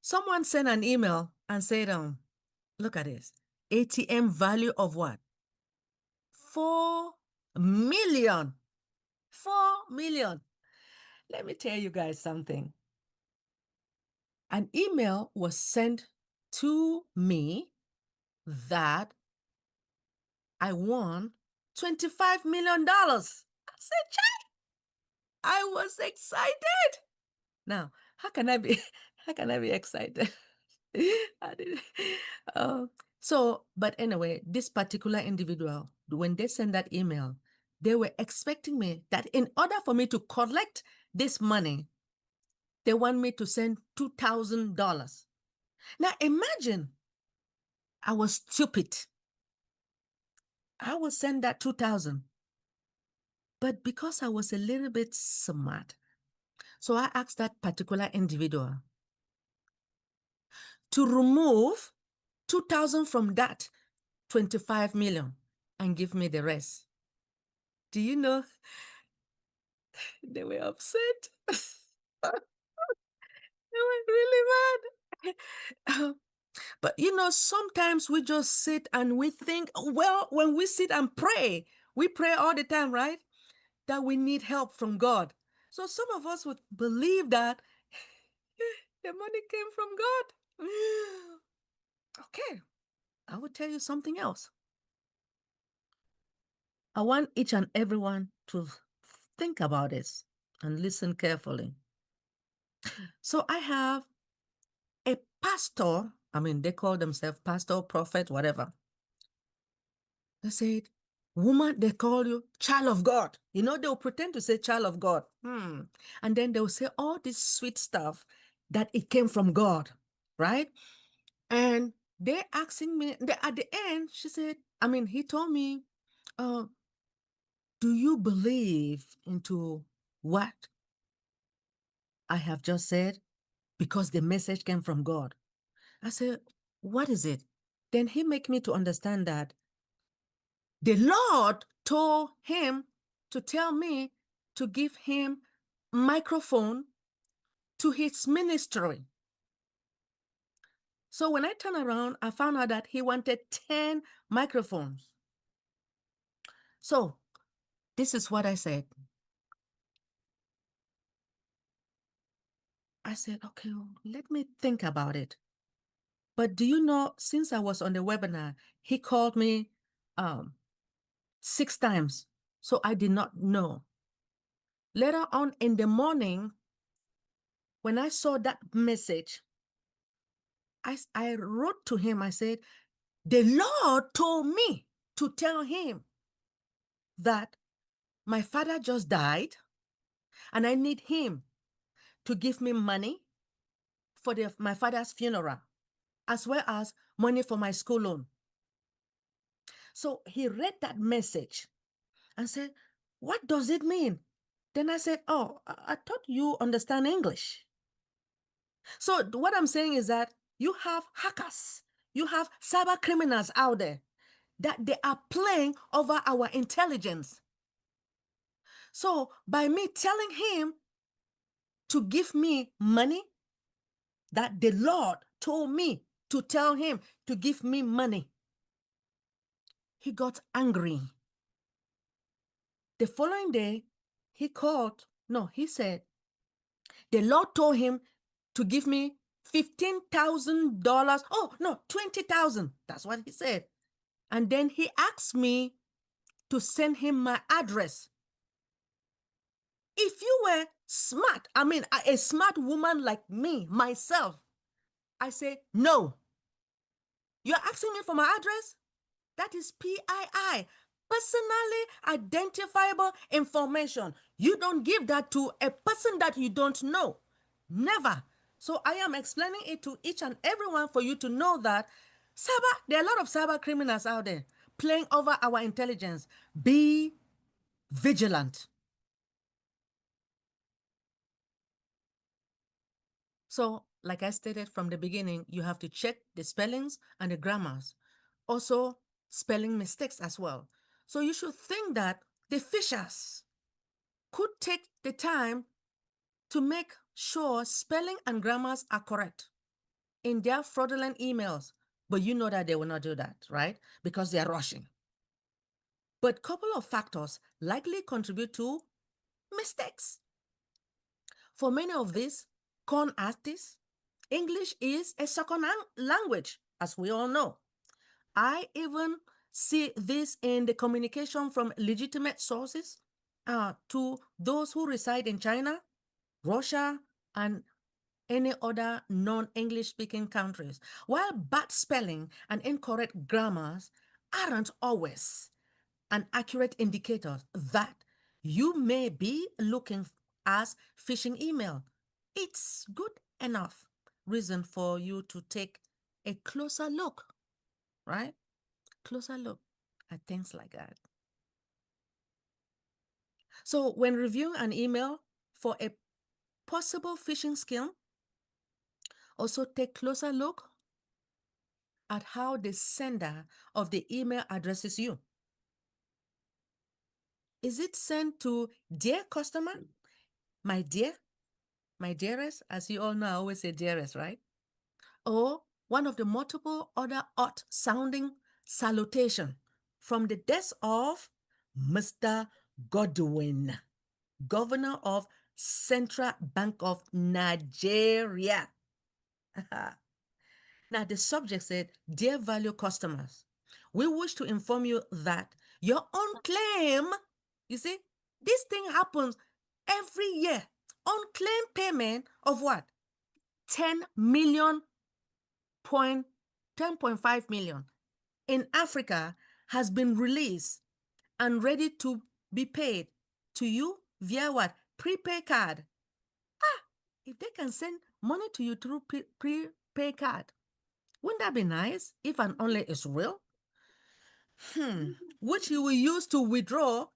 Someone sent an email and said, look at this. ATM value of what? 4 million. 4 million. Let me tell you guys something. An email was sent to me that I won $25 million. I said, Chai, I was excited. Now, how can I be excited? But anyway, this particular individual, when they sent that email, they were expecting me that in order for me to collect this money, they want me to send $2,000. Now imagine I was stupid. I will send that 2,000. But because I was a little bit smart, so I asked that particular individual to remove 2,000 from that 25 million and give me the rest. Do you know? They were upset. They were really mad. But sometimes we just sit and we think, well, when we sit and pray, we pray all the time, right? That we need help from God. So some of us would believe that the money came from God. Okay, I will tell you something else. I want each and everyone to think about this and listen carefully. So I have a pastor, they call themselves pastor, prophet, whatever. They said, woman, they call you child of God. They'll pretend to say child of God. And then they'll say all this sweet stuff that it came from God, right? And they're asking me, at the end, he told me, do you believe into what I have just said? Because the message came from God. I said, what is it? Then he made me to understand that the Lord told him to tell me to give him microphone to his ministry. So when I turned around, I found out that he wanted 10 microphones. So this is what I said. I said, okay, let me think about it. But do you know, since I was on the webinar, he called me 6 times. So I did not know. Later on in the morning, when I saw that message, I wrote to him. I said, the Lord told me to tell him that my father just died and I need him to give me money for my father's funeral, as well as money for my school loan. So he read that message and said, what does it mean? Then I said, oh, I thought you understand English. So what I'm saying is that you have hackers, you have cyber criminals out there that they are playing over our intelligence. So by me telling him to give me money, that the Lord told me to tell him to give me money, he got angry. The following day, he said, the Lord told him to give me $15,000. Oh, no, 20,000. That's what he said. And then he asked me to send him my address. If you were smart, a smart woman like me, myself, I say, no. You're asking me for my address? That is PII, personally identifiable information. You don't give that to a person that you don't know. Never. So I am explaining it to each and everyone for you to know that there are a lot of cyber criminals out there playing over our intelligence. Be vigilant. So, like I stated from the beginning, you have to check the spellings and the grammars. Also, spelling mistakes as well. So you should think that the fishers could take the time to make sure spelling and grammars are correct in their fraudulent emails. But you know that they will not do that, right? Because they are rushing. But a couple of factors likely contribute to mistakes. For many of these con artists, English is a second language, as we all know. I even see this in the communication from legitimate sources to those who reside in China, Russia, and any other non-English speaking countries. While bad spelling and incorrect grammars aren't always an accurate indicator that you may be looking as phishing email, it's good enough reason for you to take a closer look, right? Closer look at things like that. So when reviewing an email for a possible phishing scheme, also take closer look at how the sender of the email addresses you. Is it sent to dear customer, my dear, my dearest? As you all know, I always say dearest, right? Or one of the multiple other odd sounding salutation from the desk of Mr. Godwin, Governor of Central Bank of Nigeria. Now, the subject said, dear value customers, we wish to inform you that your unclaimed, you see, this thing happens every year. Unclaimed payment of what? 10 million, 10.5 million in Africa has been released and ready to be paid to you via what? Prepaid card. If they can send money to you through prepaid card, wouldn't that be nice if and only is real? Which you will use to withdraw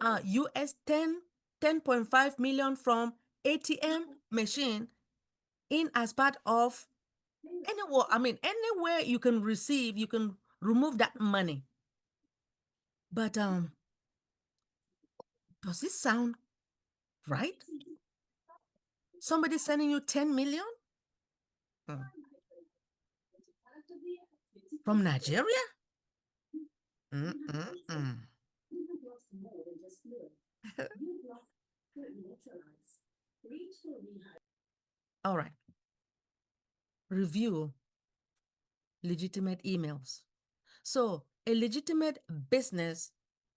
US 10.5 million from ATM machine in as part of anywhere you can receive, you can remove that money. But does it sound right? Somebody sending you 10 million? From Nigeria? Mm-mm-mm. All right. Review legitimate emails. So a legitimate business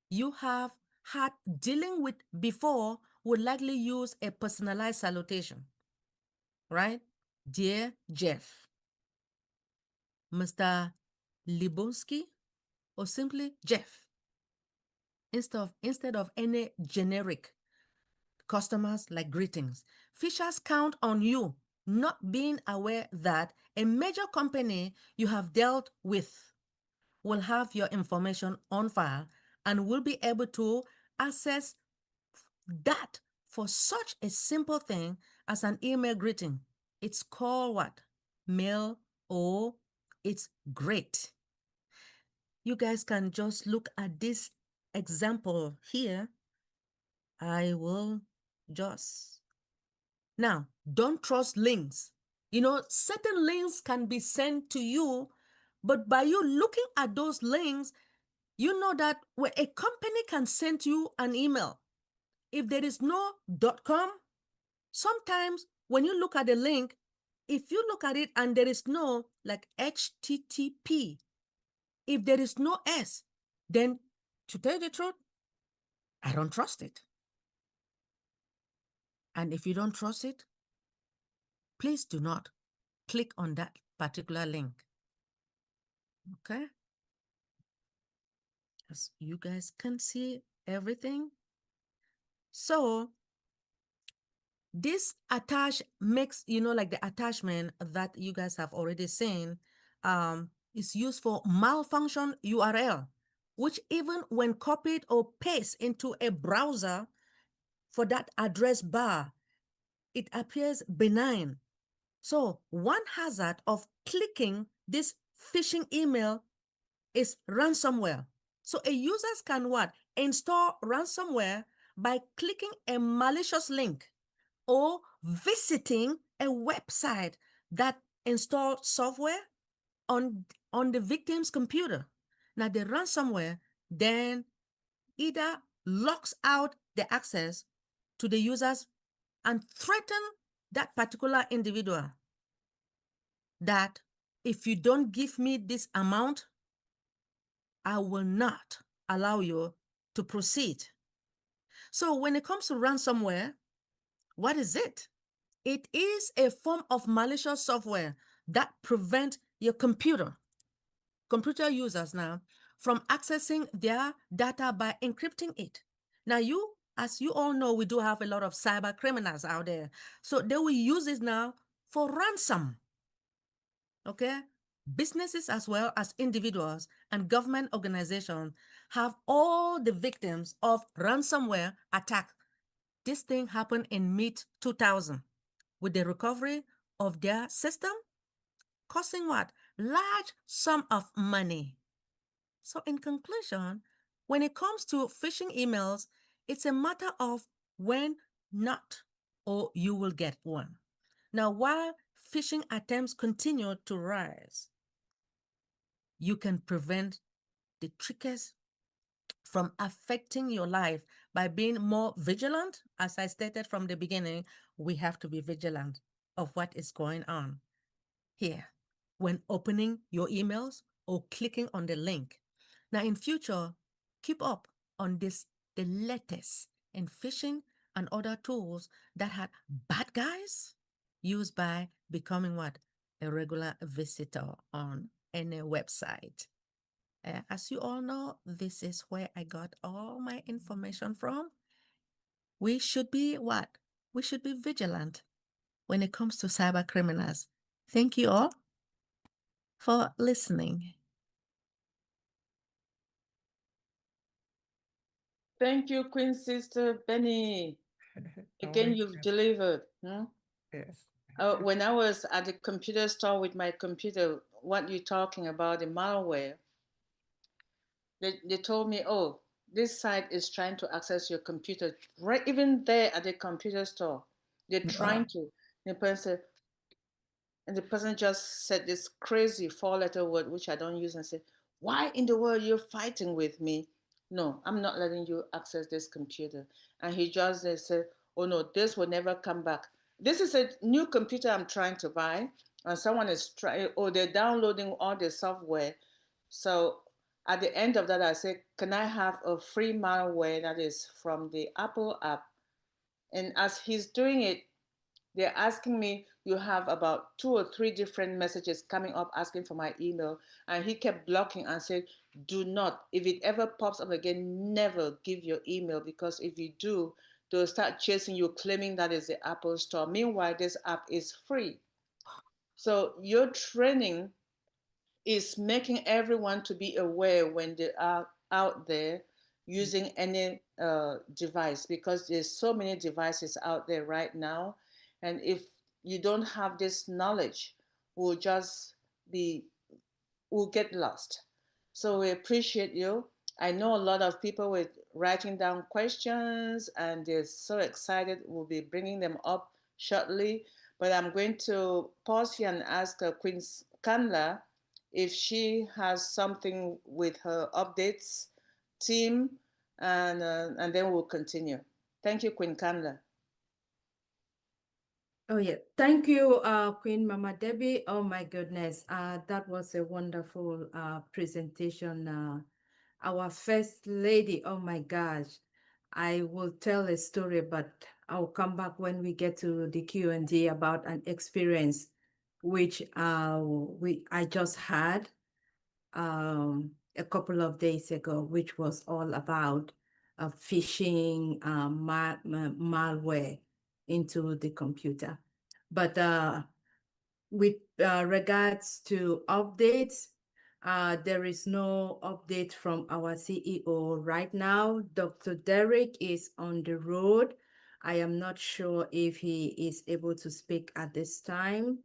you have had dealing with before would likely use a personalized salutation, right? Dear Jeff, Mr. Libonsky, or simply Jeff, instead of any generic customers like greetings. Fishers count on you not being aware that a major company you have dealt with will have your information on file and will be able to access that for such a simple thing as an email greeting. It's called what? Mail. Oh, it's great. You guys can just look at this example here. I will just. Now, don't trust links. You know, certain links can be sent to you, but by you looking at those links, you know that when a company can send you an email, if there is no .com, sometimes when you look at the link, if you look at it and there is no like HTTP, if there is no S, then to tell you the truth, I don't trust it. And if you don't trust it, please do not click on that particular link. Okay? As you guys can see everything. So this attach makes, you know, like the attachment that you guys have already seen is used for malfunction URL, which even when copied or pasted into a browser for that address bar, it appears benign. So one hazard of clicking this phishing email is ransomware. So a users can what? Install ransomware by clicking a malicious link or visiting a website that installed software on the victim's computer. Now the ransomware then either locks out the access to the users and threaten that particular individual that if you don't give me this amount, I will not allow you to proceed. So when it comes to ransomware, what is it? It is a form of malicious software that prevents your computer users now from accessing their data by encrypting it. Now as you all know, we do have a lot of cyber criminals out there. So they will use it now for ransom. Okay? Businesses as well as individuals and government organizations have all the victims of ransomware attack. This thing happened in mid-2000 with the recovery of their system, costing what? Large sum of money. So in conclusion, when it comes to phishing emails, it's a matter of when not, or you will get one. Now, while phishing attempts continue to rise, you can prevent the triggers from affecting your life by being more vigilant. As I stated from the beginning, we have to be vigilant of what is going on here when opening your emails or clicking on the link. Now in future, keep up on the latest in phishing and other tools that had bad guys used by becoming what? A regular visitor on any website. As you all know, this is where I got all my information from. We should be what? We should be vigilant when it comes to cyber criminals. Thank you all for listening. Thank you, Queen Sister Benny. Again, you've delivered. Yes. When I was at the computer store with my computer, what you're talking about, the malware, they told me, oh, this site is trying to access your computer. Right, even there at the computer store, they're trying to. The person said, And the person just said this crazy 4-letter word, which I don't use, and said, why in the world you're fighting with me? No, I'm not letting you access this computer. And he just said, oh no, this will never come back. This is a new computer I'm trying to buy. And someone is trying, or they're downloading all the software. So at the end of that, I said, can I have a free malware that is from the Apple app? And as he's doing it, they're asking me, you have about 2 or 3 different messages coming up asking for my email. And he kept blocking and said, do not, if it ever pops up again, never give your email, because if you do, they'll start chasing you, claiming that is the Apple store. Meanwhile, this app is free. So your training is making everyone to be aware when they are out there using any device, because there's so many devices out there right now. And if you don't have this knowledge, we'll just be, we'll get lost. So we appreciate you. I know a lot of people were writing down questions and they're so excited. We'll be bringing them up shortly. But I'm going to pause here and ask Queen Kanla if she has something with her updates team, and then we'll continue. Thank you, Queen Kanla. Oh yeah, thank you, Queen Mama Debbie. Oh my goodness, that was a wonderful presentation. Our first lady. Oh my gosh, I will tell a story, but I'll come back when we get to the Q&A about an experience which I just had a couple of days ago, which was all about phishing malware into the computer. But with regards to updates, there is no update from our CEO right now. Dr. Derek is on the road. I am not sure if he is able to speak at this time,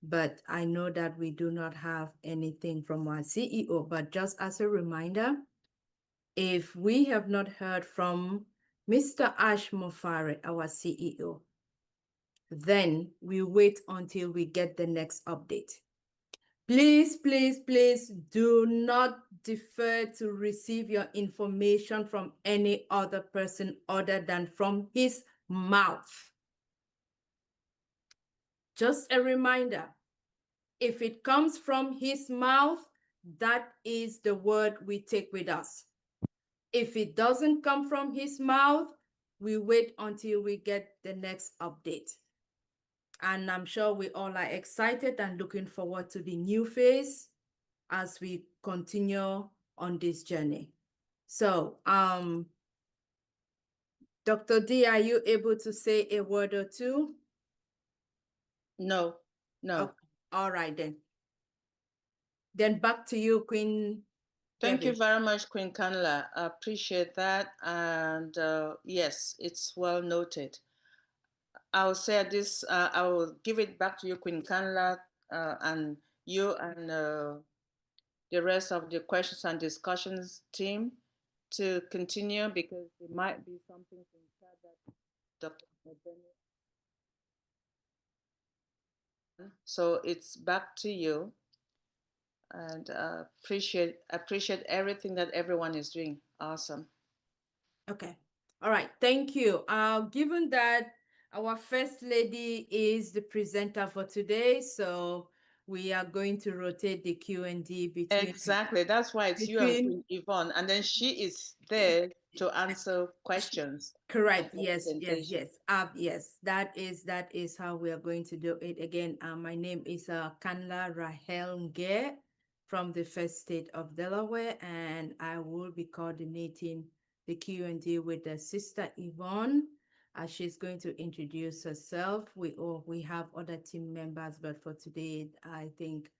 but I know that we do not have anything from our CEO. But just as a reminder, if we have not heard from Mr. Ash Mofare, our CEO, then we wait until we get the next update. Please, please, please do not defer to receive your information from any other person other than from his mouth. Just a reminder, if it comes from his mouth, that is the word we take with us. If it doesn't come from his mouth, we wait until we get the next update. And I'm sure we all are excited and looking forward to the new phase as we continue on this journey. So, Dr. D, are you able to say a word or two? No. Okay. All right, then. Then back to you, Queen. Thank you very much, Queen Kanla. I appreciate that. And yes, it's well noted. I'll say this, I will give it back to you, Queen Kanla, and you and the rest of the questions and discussions team to continue, because there might be something that Dr. Benny. So it's back to you. And appreciate everything that everyone is doing. Awesome. Okay. All right. Thank you. Given that our first lady is the presenter for today, so we are going to rotate the Q&D between. Exactly. That's why it's you and Queen Yvonne, and then she is there to answer questions. Correct. Yes. Yes. Yes. That is how we are going to do it. Again, my name is Kanla Rahel Nge from the first state of Delaware, and I will be coordinating the Q&A with Sister Yvonne. She's going to introduce herself. We have other team members, but for today, I think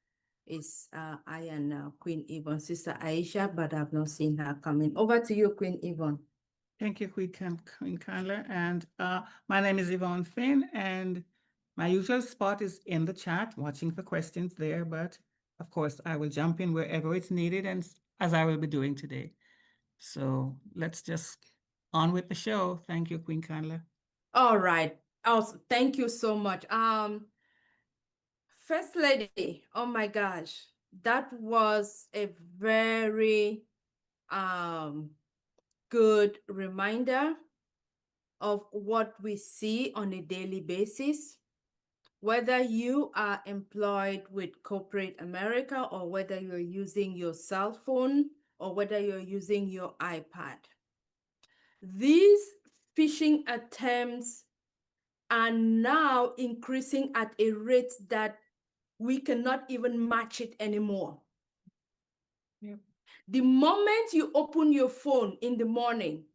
it's I and Queen Yvonne, Sister Aisha, but I've not seen her coming. Over to you, Queen Yvonne. Thank you, Queen Candler. And my name is Yvonne Finn, and my usual spot is in the chat, watching for questions there. But of course, I will jump in wherever it's needed, and as I will be doing today. So let's just on with the show. Thank you, Queen Candler. All right. Also, thank you so much. First Lady, oh my gosh, that was a very good reminder of what we see on a daily basis. Whether you are employed with corporate America or whether you're using your cell phone or whether you're using your iPad. These phishing attempts are now increasing at a rate that we cannot even match it anymore. Yep. The moment you open your phone in the morning,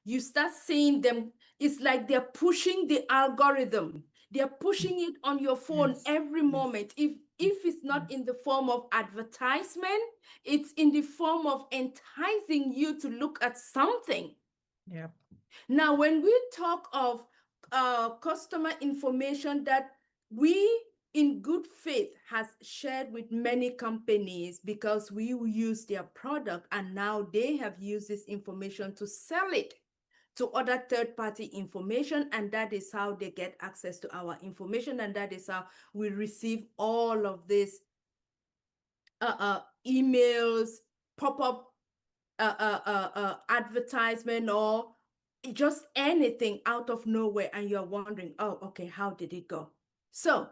you start seeing them. It's like they're pushing the algorithm. They're pushing it on your phone Yes. every Yes. moment. If it's not in the form of advertisement, it's in the form of enticing you to look at something. Yeah. Now, when we talk of customer information that we in good faith has shared with many companies because we use their product and now they have used this information to sell it to other third-party information, and that is how they get access to our information, and that is how we receive all of these emails, pop-up advertisement, or just anything out of nowhere, and you're wondering, oh, okay, how did it go? So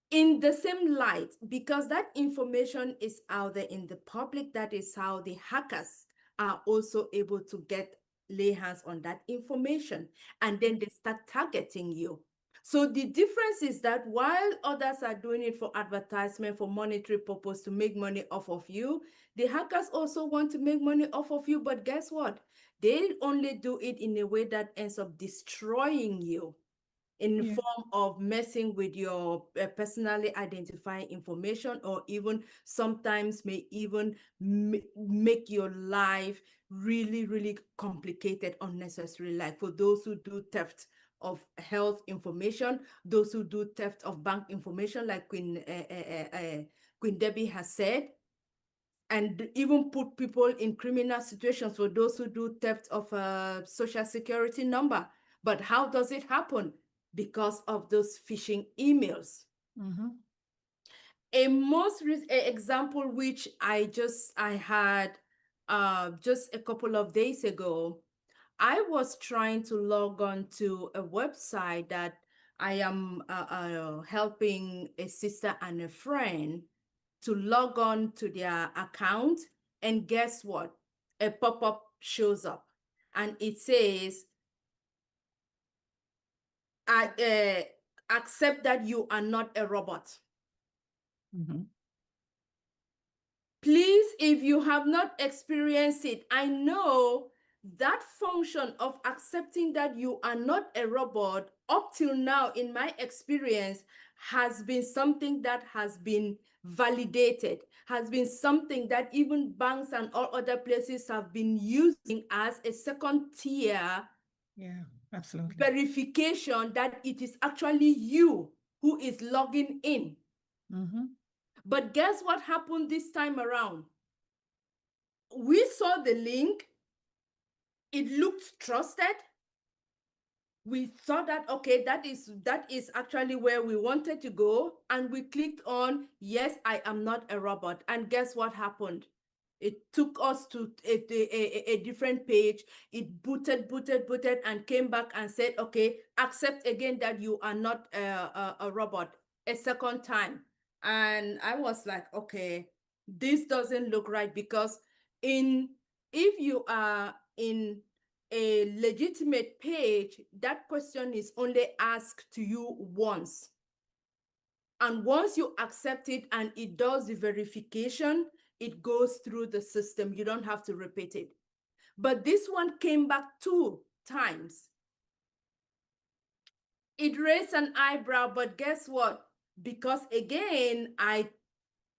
in the same light, because that information is out there in the public, that is how the hackers are also able to lay hands on that information, and then they start targeting you. So the difference is that while others are doing it for advertisement, for monetary purpose, to make money off of you, the hackers also want to make money off of you. But guess what? They only do it in a way that ends up destroying you, in the form of messing with your personally identifying information, or even sometimes may even make your life really, really complicated unnecessarily. Like for those who do theft of health information, those who do theft of bank information, like Queen Debbie has said, and even put people in criminal situations for those who do theft of a social security number. But how does it happen? Because of those phishing emails. Mm-hmm. A most recent example, which I had just a couple of days ago, I was trying to log on to a website that I am helping a sister and a friend to log on to their account, and guess what? A pop-up shows up and it says, accept that you are not a robot. Mm-hmm. Please, if you have not experienced it, I know that function of accepting that you are not a robot, up till now, in my experience, has been something that has been validated, has been something that even banks and all other places have been using as a second tier absolutely verification that it is actually you who is logging in. Mm-hmm. But guess what happened this time around? We saw the link. It looked trusted. We saw that, okay, that is actually where we wanted to go. And we clicked on, yes, I am not a robot. And guess what happened? It took us to a different page. It booted, and came back and said, okay, accept again that you are not a robot a second time. And I was like, okay, this doesn't look right, because if you are in a legitimate page, that question is only asked to you once. And once you accept it and it does the verification, it goes through the system. You don't have to repeat it. But this one came back 2 times. It raised an eyebrow, but guess what? Because again,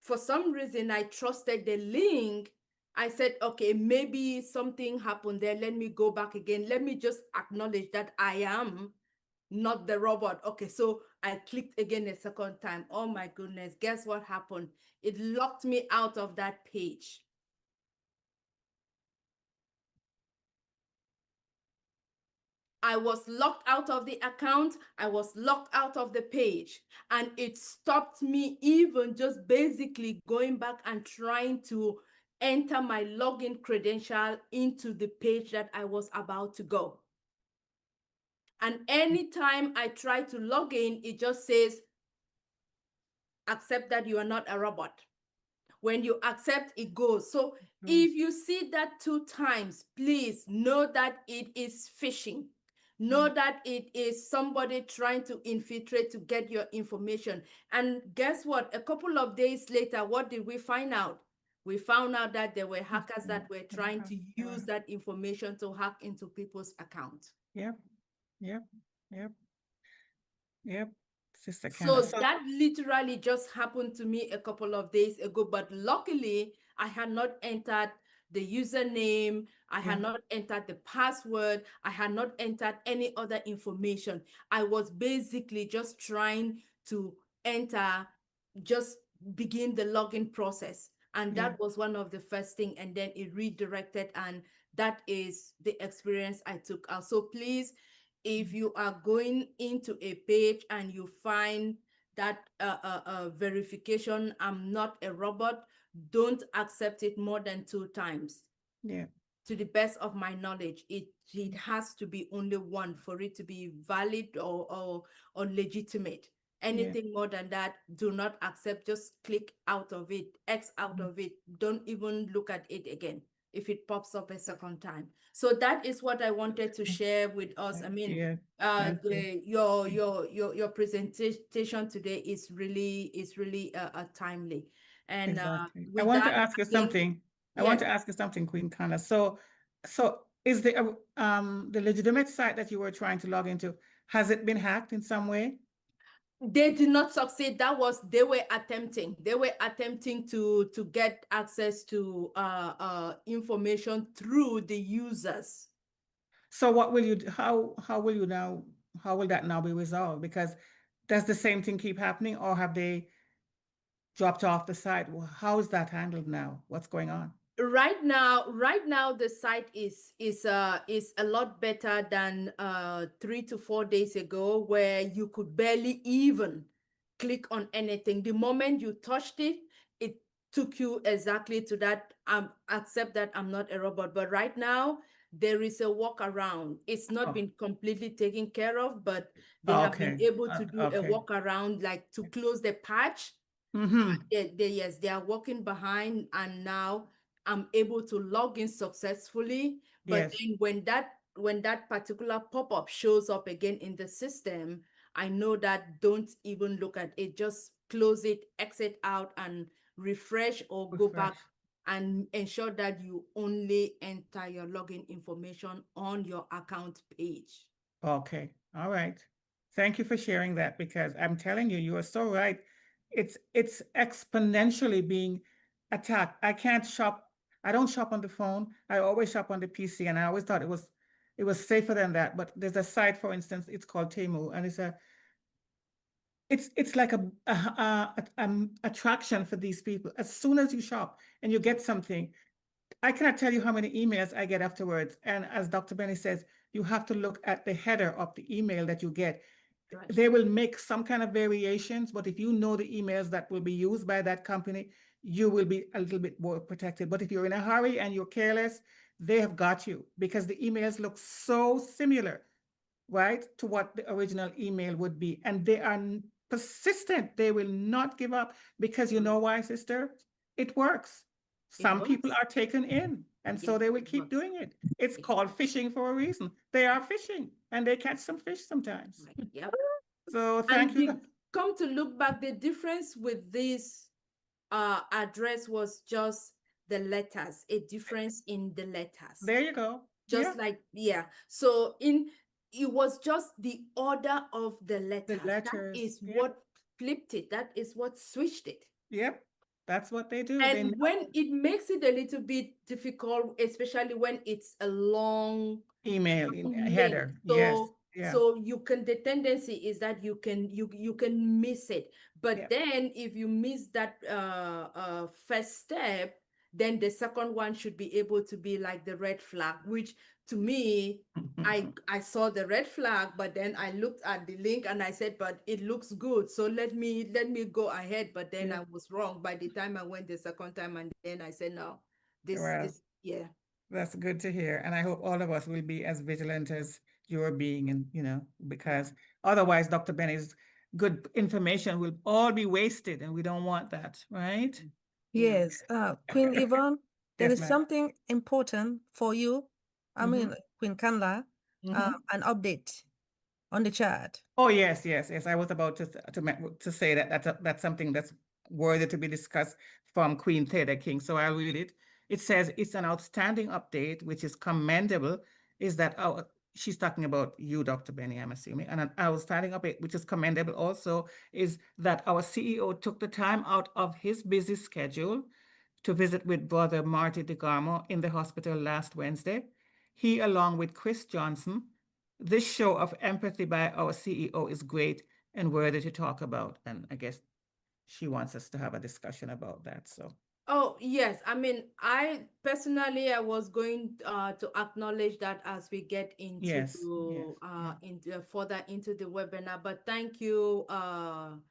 for some reason, I trusted the link. I said, okay, maybe something happened there. Let me go back again. Let me just acknowledge that I am not the robot. Okay, so I clicked again a second time. Oh my goodness, guess what happened? It locked me out of that page. I was locked out of the account. I was locked out of the page. And it stopped me even just basically going back and trying to enter my login credential into the page that I was about to go. And anytime I try to log in, it just says, accept that you are not a robot. When you accept, it goes. So if you see that 2 times, please know that it is phishing. Know that it is somebody trying to infiltrate to get your information. And guess what? A couple of days later, what did we find out? We found out that there were hackers that were trying to use that information to hack into people's accounts. Yep. Yep. Yep. Yep. Sister So Candace. that literally just happened to me a couple of days ago, but luckily I had not entered the username, I had not entered the password, I had not entered any other information. I was basically just trying to enter, just begin the login process. And that was one of the first thing, and then it redirected, and that is the experience I took out. So please, if you are going into a page and you find that verification, I'm not a robot, don't accept it more than 2 times. Yeah. To the best of my knowledge, it has to be only one for it to be valid or legitimate. Anything more than that, do not accept. Just click out of it, X out of it. Don't even look at it again if it pops up a second time. So that is what I wanted to share with us. I mean, your presentation today is really timely. And exactly. I with want to that, ask you again, something. I yes. want to ask you something, Queen Kana. So is the legitimate site that you were trying to log into, has it been hacked in some way? They did not succeed. They were attempting to get access to information through the users. So what will you how will that now be resolved? Because does the same thing keep happening, or have they dropped off the site? How is that handled now? What's going on? Right now the site is a lot better than 3 to 4 days ago, where you could barely even click on anything. The moment you touched it, it took you exactly to that accept that I'm not a robot. But right now there is a workaround. It's not been completely taken care of, but they have been able to do a workaround, like to close the patch. Yes, they are working behind, and now I'm able to log in successfully. But then when that particular pop-up shows up again in the system, I know that don't even look at it. Just close it, exit out, and refresh or go back, and ensure that you only enter your login information on your account page. Okay. All right. Thank you for sharing that, because I'm telling you, you are so right. It's exponentially being attacked. I don't shop on the phone. I always shop on the PC, and I always thought it was safer than that. But there's a site, for instance, it's called Temu, and it's like a attraction for these people. As soon as you shop and you get something, I cannot tell you how many emails I get afterwards. And as Dr. Benny says, you have to look at the header of the email that you get. Right. They will make some kind of variations, but if you know the emails that will be used by that company, you will be a little bit more protected. But if you're in a hurry and you're careless, they have got you, because the emails look so similar, right, to what the original email would be. And they are persistent. They will not give up, because you know why, sister? It works. Some people are taken in, and so they will keep doing it. It's called fishing for a reason. They are fishing, and they catch some fish sometimes. Yep. So thank you. Come to look back, the difference with this address was just the letters, a difference in the letters. There you go. Just so it was just the order of the letters. The letters. That is what flipped it. That is what switched it. Yep. That's what they do. And when it makes it a little bit difficult, especially when it's a long email header. So so the tendency is that you can miss it. But then if you miss that first step, then the second one should be able to be like the red flag, which to me, I saw the red flag, but then I looked at the link and I said, but it looks good. So let me go ahead. But then I was wrong by the time I went the second time, and then I said, no, this, yeah. That's good to hear. And I hope all of us will be as vigilant as you're being, and because otherwise Dr. Benny's good information will all be wasted, and we don't want that, right? Yes, Queen Yvonne, there Yes, is ma'am. something important for you. I mean, Queen Kanla, an update on the chat. Oh, yes. I was about to say that that's something that's worthy to be discussed from Queen Theda King. So I'll read it. It says it's an outstanding update, which is commendable. Is that she's talking about you, Dr. Benny, I'm assuming. And an outstanding update, which is commendable also, is that our CEO took the time out of his busy schedule to visit with Brother Marty DeGarmo in the hospital last Wednesday. He, along with Chris Johnson, this show of empathy by our CEO is great and worthy to talk about. And I guess she wants us to have a discussion about that. So. Oh, yes. I mean, I personally, I was going to acknowledge that as we get into further into the webinar. But thank you,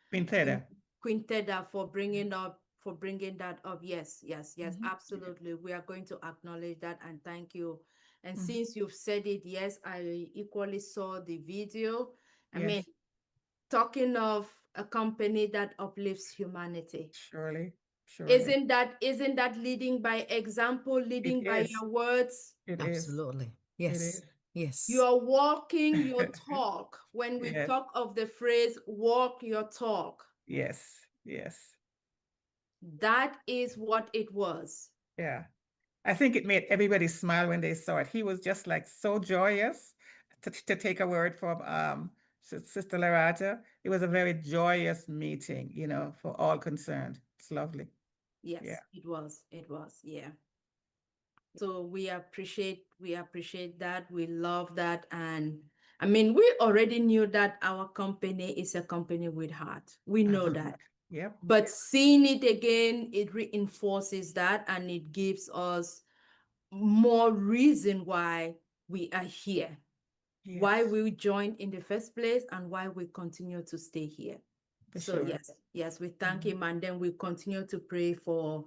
Queen Theda. Queen Theda, for bringing that up. Yes, absolutely. We are going to acknowledge that, and thank you. And since you've said it, yes, I equally saw the video. I mean, talking of a company that uplifts humanity. Surely. Isn't that leading by example, leading by your words? It Absolutely. is. Yes. You are walking your talk. When we talk of the phrase walk your talk. Yes. That is what it was. Yeah. I think it made everybody smile when they saw it. He was just like so joyous, to take a word from Sister Lerato. It was a very joyous meeting, for all concerned. It's lovely. Yes, it was. Yeah. So we appreciate that. We love that. And I mean, we already knew that our company is a company with heart. We know that. Yep. But seeing it again, it reinforces that, and it gives us more reason why we are here, why we joined in the first place, and why we continue to stay here. Yes, we thank him, and then we continue to pray for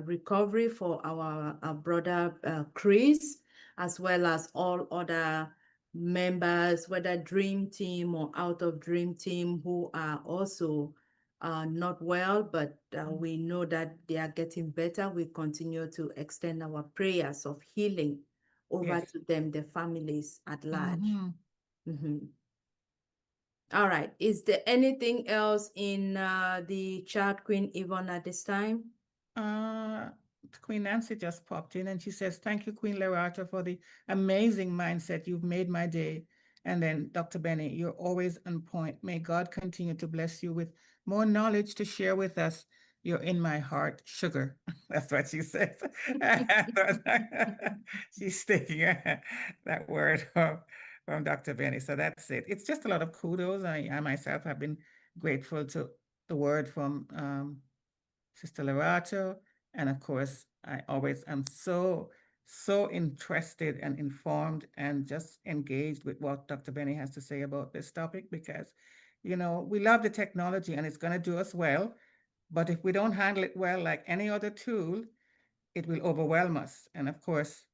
recovery for our brother Chris, as well as all other members, whether Dream Team or out of Dream Team, who are also not well, but we know that they are getting better. We continue to extend our prayers of healing over to them, the families at large. All right. Is there anything else in the chat, Queen Yvonne, at this time? Queen Nancy just popped in and she says, thank you, Queen Lerato, for the amazing mindset. You've made my day. And then Dr. Benny, you're always on point. May God continue to bless you with more knowledge to share with us. You're in my heart, sugar. That's what she says. She's taking that word from Dr. Benny. So that's it. It's just a lot of kudos. I myself have been grateful to the word from Sister Lerato. And of course, I always am so interested and informed and just engaged with what Dr. Benny has to say about this topic, because, we love the technology and it's going to do us well. But if we don't handle it well, like any other tool, it will overwhelm us. And of course,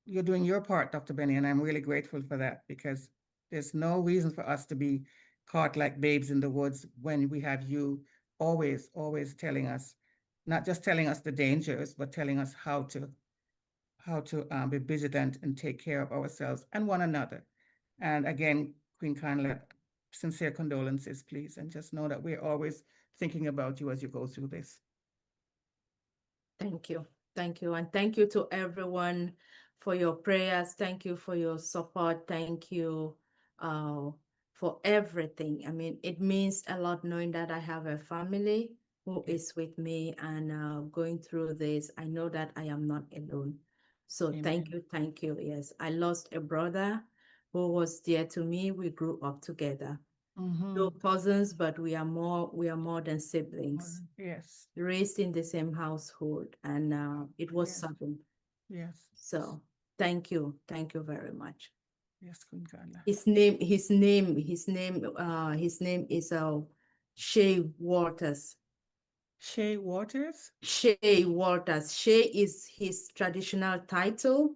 you're doing your part, Dr. Benny, and I'm really grateful for that, because there's no reason for us to be caught like babes in the woods when we have you always telling us, not just telling us the dangers, but telling us how to be vigilant and take care of ourselves and one another. And again, Queen Conla, sincere condolences, please, and just know that we're always thinking about you as you go through this. Thank you. And thank you to everyone for your prayers. Thank you for your support. Thank you for everything. I mean, it means a lot knowing that I have a family who is with me and going through this. I know that I am not alone. So Amen. Thank you. Yes, I lost a brother who was dear to me. We grew up together. No cousins, but we are more than siblings. Yes. Raised in the same household, and it was sudden. Yes. So thank you very much. Yes, Queen Carla. His name is Shay Waters. Shay Waters? Shay Waters. Shay is his traditional title.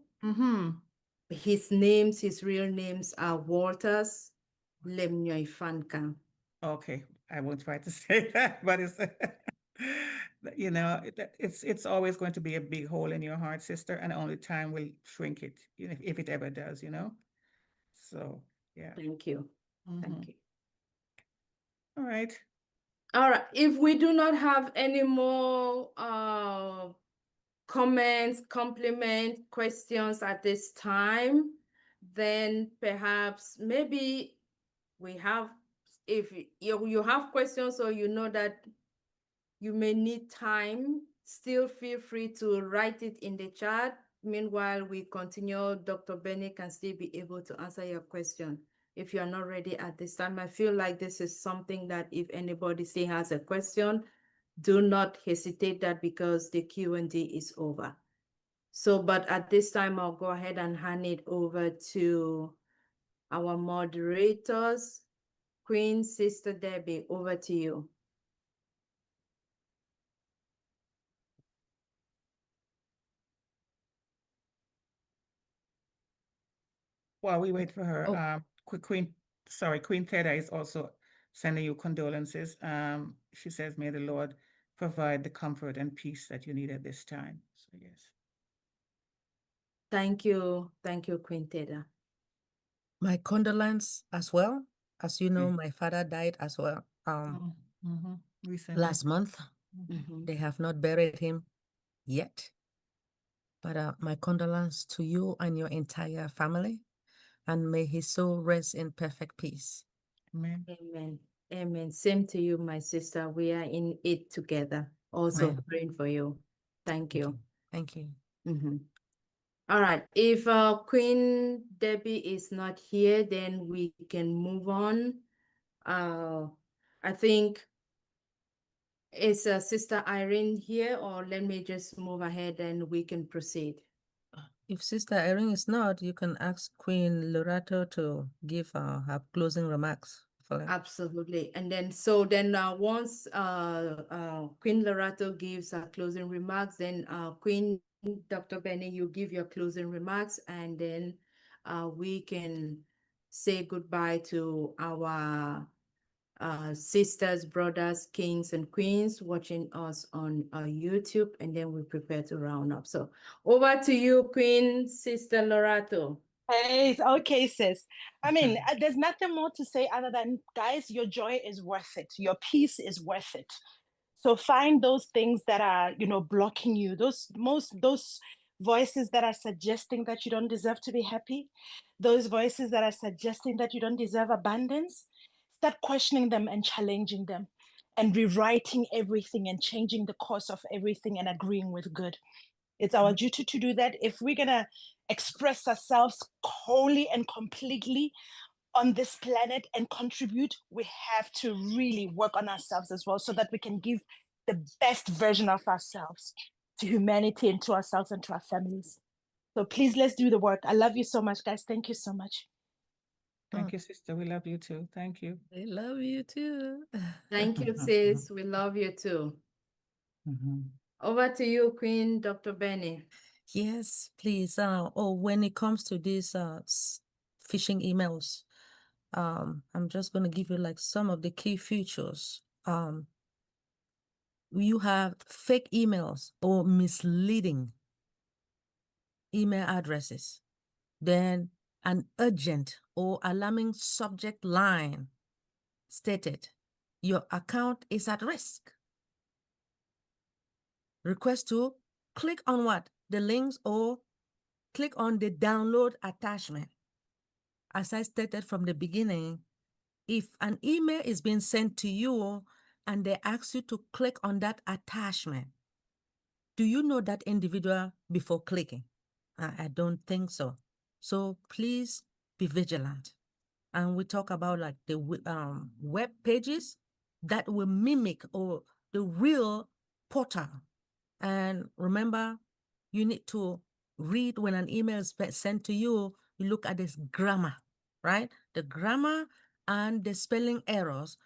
His real names are Waters Lemnyoifanka. Okay, I won't try to say that, but it's you know, it's always going to be a big hole in your heart, sister, and only time will shrink it, if it ever does, So, yeah. Thank you. Thank you. All right. All right. If we do not have any more comments, compliments, questions at this time, then perhaps maybe we have, if you have questions or you know that you may need time, still feel free to write it in the chat. Meanwhile, we continue. Dr. Benny can still be able to answer your question. If you are not ready at this time, I feel like this is something that if anybody still has a question, do not hesitate that because the Q&A is over. So, but at this time, I'll go ahead and hand it over to our moderators. Queen, Sister Debbie, over to you. While we wait for her, Queen Theda is also sending you condolences. She says, may the Lord provide the comfort and peace that you need at this time. So, yes. Thank you, Queen Theda. My condolence as well. As you know, my father died as well. Recently. Last month. They have not buried him yet. But my condolence to you and your entire family, and may his soul rest in perfect peace. Amen. Amen. Amen. Same to you, my sister. We are in it together. Also praying for you. Thank you. Thank you. All right. If Queen Debbie is not here, then we can move on. I think is Sister Irene here, or let me just move ahead and we can proceed. If Sister Irene is not, you can ask Queen Lerato to give her closing remarks. Absolutely. And then, once Queen Lerato gives her closing remarks, then Queen Dr. Benny, you give your closing remarks, and then we can say goodbye to our sisters, brothers, kings, and queens watching us on YouTube, and then we prepare to round up. So over to you, Queen Sister Lerato. Hey, okay, sis. I mean, there's nothing more to say other than, guys, your joy is worth it. Your peace is worth it. So find those things that are, blocking you. Those voices that are suggesting that you don't deserve to be happy. Those voices that are suggesting that you don't deserve abundance. Start questioning them and challenging them, and rewriting everything and changing the course of everything and agreeing with good. It's our duty to do that. If we're going to express ourselves wholly and completely on this planet and contribute, we have to really work on ourselves as well, so that we can give the best version of ourselves to humanity and to ourselves and to our families. So please, let's do the work. I love you so much, guys. Thank you so much. Thank you, sister. We love you too. Thank you. We love you too. Thank you, sis. We love you too. Over to you, Queen Dr. Benny. Yes, please. When it comes to these phishing emails, I'm just going to give you like some of the key features. You have fake emails or misleading email addresses, then an urgent or alarming subject line stated, your account is at risk. Request to click on what? The links, or click on the download attachment. As I stated from the beginning, if an email is being sent to you and they ask you to click on that attachment, do you know that individual before clicking? I don't think so. So please be vigilant. and we talk about like the web pages that will mimic or the real portal. And remember, you need to read when an email is sent to you, you look at this grammar, right? The grammar and the spelling errors,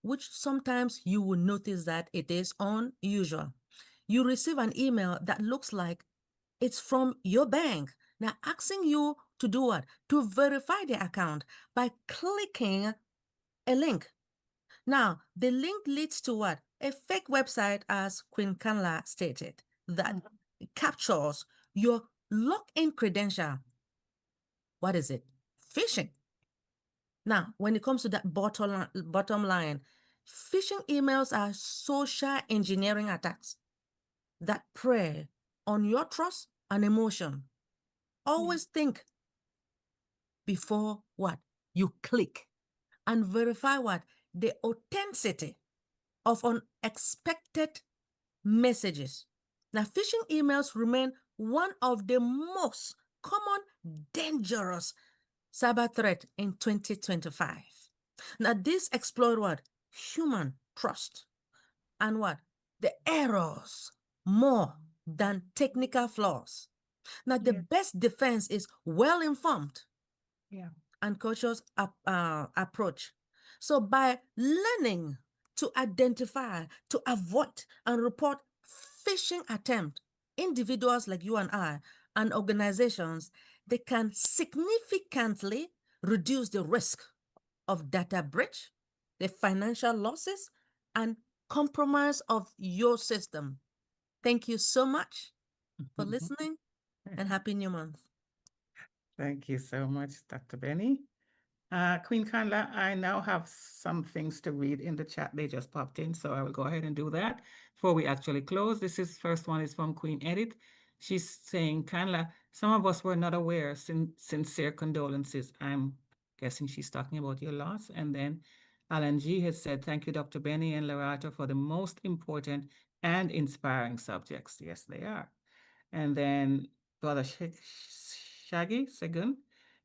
which sometimes you will notice that it is unusual. You receive an email that looks like it's from your bank. Now, asking you to do what? To verify the account by clicking a link. Now, the link leads to what? A fake website, as Queen Kanla stated, that captures your login credential. What is it? Phishing. Now, when it comes to that bottom line, phishing emails are social engineering attacks that prey on your trust and emotion. Always think before what? You click, and verify what? The authenticity of unexpected messages. Now, phishing emails remain one of the most common dangerous cyber threat in 2025. Now, this exploit what? Human trust and what? The errors more than technical flaws. Now, the best defense is well-informed and cautious approach. So by learning to identify, to avoid, and report phishing attempt, individuals like you and I and organizations, they can significantly reduce the risk of data breach, the financial losses, and compromise of your system. Thank you so much for listening, and Happy New Month. Thank you so much, Dr. Benny. Queen Kanla, I now have some things to read in the chat. They just popped in, so I will go ahead and do that before we actually close. First one is from Queen Edith. She's saying, Kanla, some of us were not aware. Sincere condolences. I'm guessing she's talking about your loss. And then Alan G has said, thank you, Dr. Benny and Lerato, for the most important and inspiring subjects. Yes, they are. And then Brother Shaggy Segun,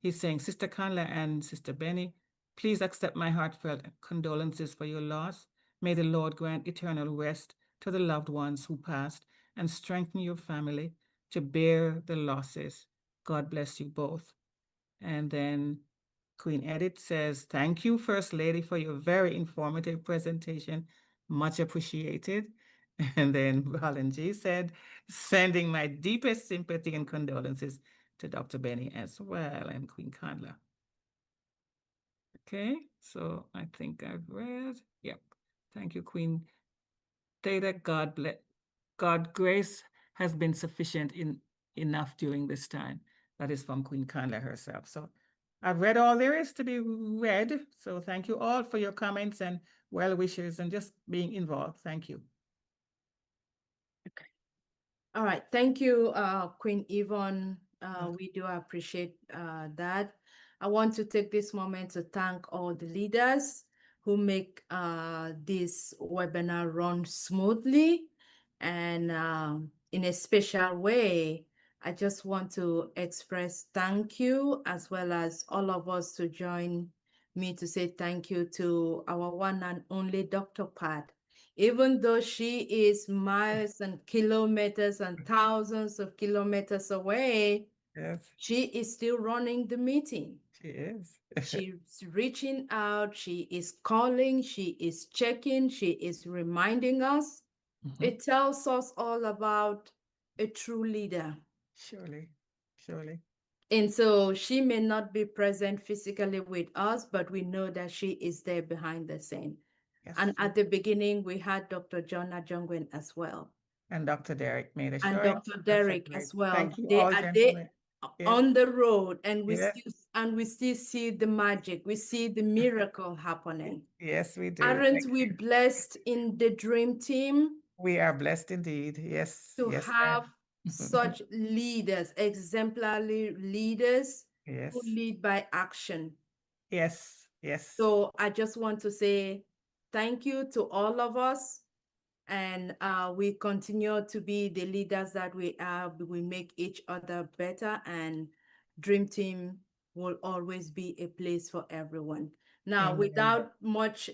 he's saying, Sister Kanla and Sister Benny, please accept my heartfelt condolences for your loss. May the Lord grant eternal rest to the loved ones who passed and strengthen your family to bear the losses. God bless you both. And then Queen Edith says, thank you, First Lady, for your very informative presentation. Much appreciated. And then Alan G said, sending my deepest sympathy and condolences to Dr. Benny as well, and Queen Kanla. Okay, so I think I've read. Yep. Thank you, Queen Theta. God grace has been sufficient enough during this time. That is from Queen Kanla herself. So I've read all there is to be read. So thank you all for your comments and well wishes and just being involved. Thank you. Okay. All right. Thank you, Queen Yvonne. We do appreciate that. I want to take this moment to thank all the leaders who make this webinar run smoothly. And in a special way, I just want to express thank you, as well as all of us to join me to say thank you to our one and only Dr. Pat. Even though she is miles and kilometers and thousands of kilometers away, Yes, she is still running the meeting. she is. She's reaching out, she is calling, she is checking, she is reminding us. It tells us all about a true leader. Surely, surely. And so she may not be present physically with us, but we know that she is there behind the scene. Yes. And at the beginning, we had DrJohn Ajongwen as well. And Dr. Derek made a And showing. Dr. Derek as well. Thank you They all, are gentlemen. on the road, and Yeah. we still see the magic. We see the miracle happening. Yes, we do. Aren't we blessed in the dream team? We are blessed indeed. Yes. To yes, have such leaders, exemplary leaders who Yes. lead by action. Yes. Yes. So I just want to say thank you to all of us. And we continue to be the leaders that we are. We make each other better. And Dream Team will always be a place for everyone. Now, Amen. without much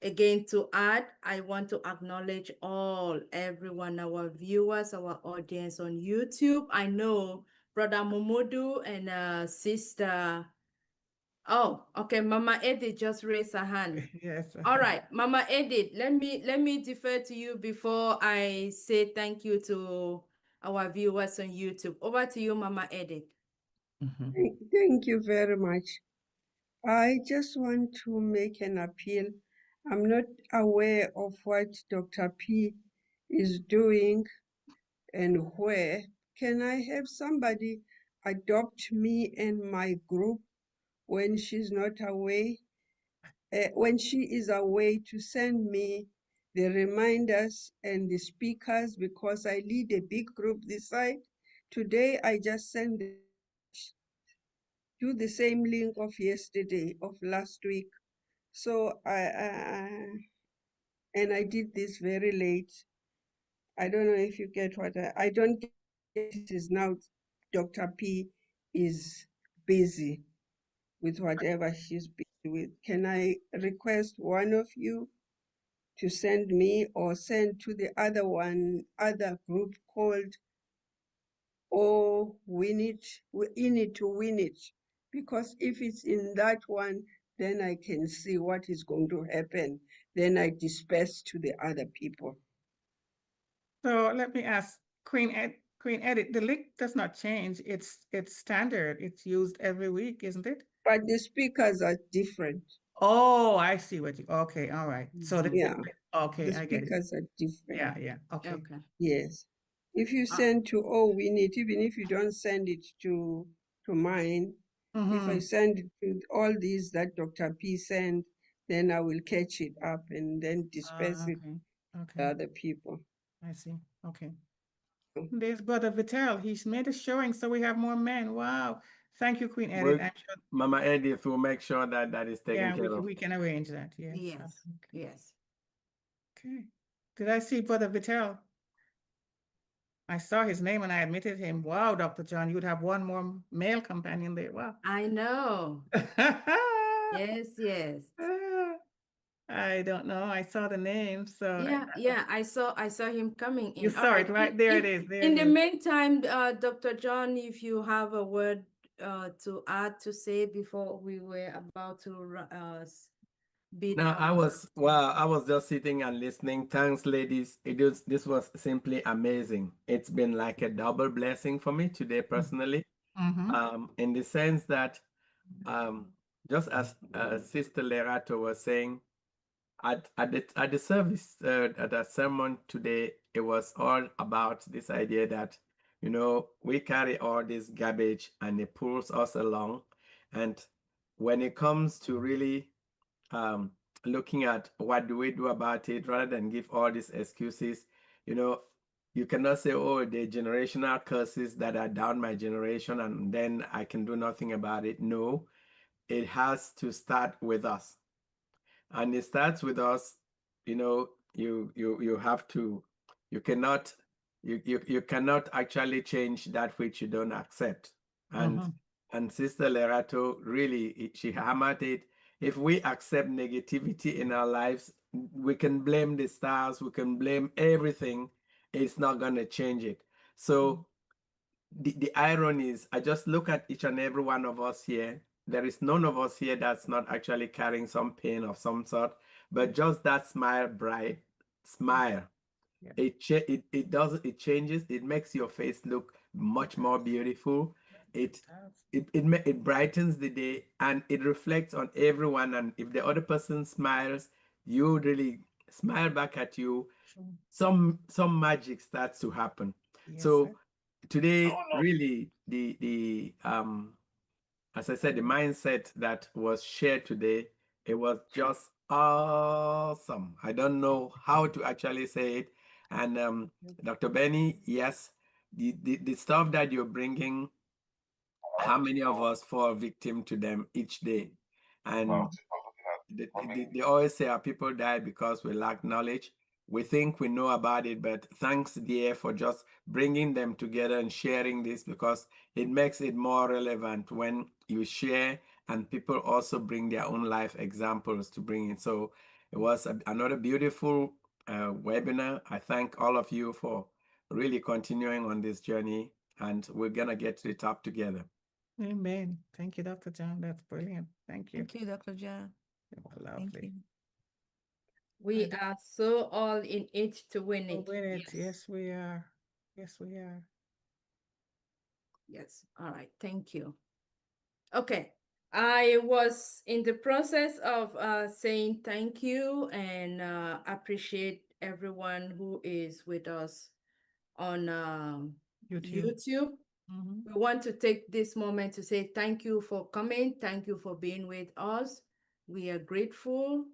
again to add, I want to acknowledge everyone, our viewers, our audience on YouTube. I know Brother Momodu and Sister. Oh, okay. Mama Edith just raised her hand. Yes. All right, Mama Edith, let me defer to you before I say thank you to our viewers on YouTube. Over to you, Mama Edith. Thank you very much. I just want to make an appeal. I'm not aware of what Dr. P is doing and where. Can I have somebody adopt me and my group when she's not away? When she is away, to send me the reminders and the speakers, because I lead a big group this side. Today, I just sent the message to the same link of yesterday, of last week. So and I did this very late. I don't know if you get what I don't get it is now Dr. P is busy with whatever she's busy with. Can I request one of you to send me or send to the other group called Win It, In It to Win It? Because if it's in that one, then I can see what is going to happen. Then I disperse to the other people. So let me ask Queen Edith, the link does not change. It's standard. It's used every week, isn't it? But the speakers are different. Oh, I see what you, okay, all right. So Yeah, okay, the I get it. speakers are different. Yeah, okay. Okay. Yes. If you send to Win It, even if you don't send it to mine, if I send it to all these that Dr. P sent, then I will catch it up and then disperse it to other people. I see. Okay. There's Brother Vitel. He's made a showing, so we have more men. Wow. Thank you, Queen Edith. I'm sure, Mama Edith will make sure that that is taken care of. we can arrange that. Yes. Yes. absolutely. Yes. Okay. Did I see Brother Vitel? I saw his name and I admitted him. Wow, Dr. John, you'd have one more male companion there. Wow. I know. Yes. I don't know. I saw the name, so Yeah. I saw him coming in. you saw it, right? There it is. There In it the is. meantime, Dr. John, if you have a word to add to say before we were about to bid. No, I was just sitting and listening. Thanks, ladies. This was simply amazing. It's been like a double blessing for me today personally. In the sense that just as Sister Lerato was saying, at the service, at the sermon today, it was all about this idea that, you know, we carry all this garbage and it pulls us along. And when it comes to really looking at what do we do about it, rather than give all these excuses, you know, you cannot say, oh, the generational curses that are down my generation and then I can do nothing about it. No, it has to start with us. And it starts with us. You know, you have to, you cannot actually change that which you don't accept. And Sister Lerato really, she hammered it. If we accept negativity in our lives, we can blame the stars, we can blame everything. It's not going to change it. So the irony is, I just look at each and every one of us here. There is none of us here that's not actually carrying some pain of some sort, but just that smile, bright smile. It changes. It makes your face look much more beautiful. It brightens the day and it reflects on everyone. And if the other person smiles, you really smile back at you. Some magic starts to happen. So today, really, the as I said, the mindset that was shared today, it was just awesome. I don't know how to actually say it. And Dr. Benny, yes, the stuff that you're bringing, how many of us fall victim to them each day? And they always say our people die because we lack knowledge. we think we know about it, but thanks, dear, for just bringing them together and sharing this, because it makes it more relevant when you share and people also bring their own life examples to bring it. So it was another beautiful webinar. I thank all of you for really continuing on this journey, and we're going to get to the top together. Amen. Thank you, Dr. John. That's brilliant. Thank you. Thank you, Dr. John. Lovely. Thank you. We are so all in it to win it. Win it. Yes. Yes, we are. Yes, we are. Yes. All right. Thank you. Okay. I was in the process of saying thank you and appreciate everyone who is with us on YouTube. We want to take this moment to say thank you for coming. Thank you for being with us. We are grateful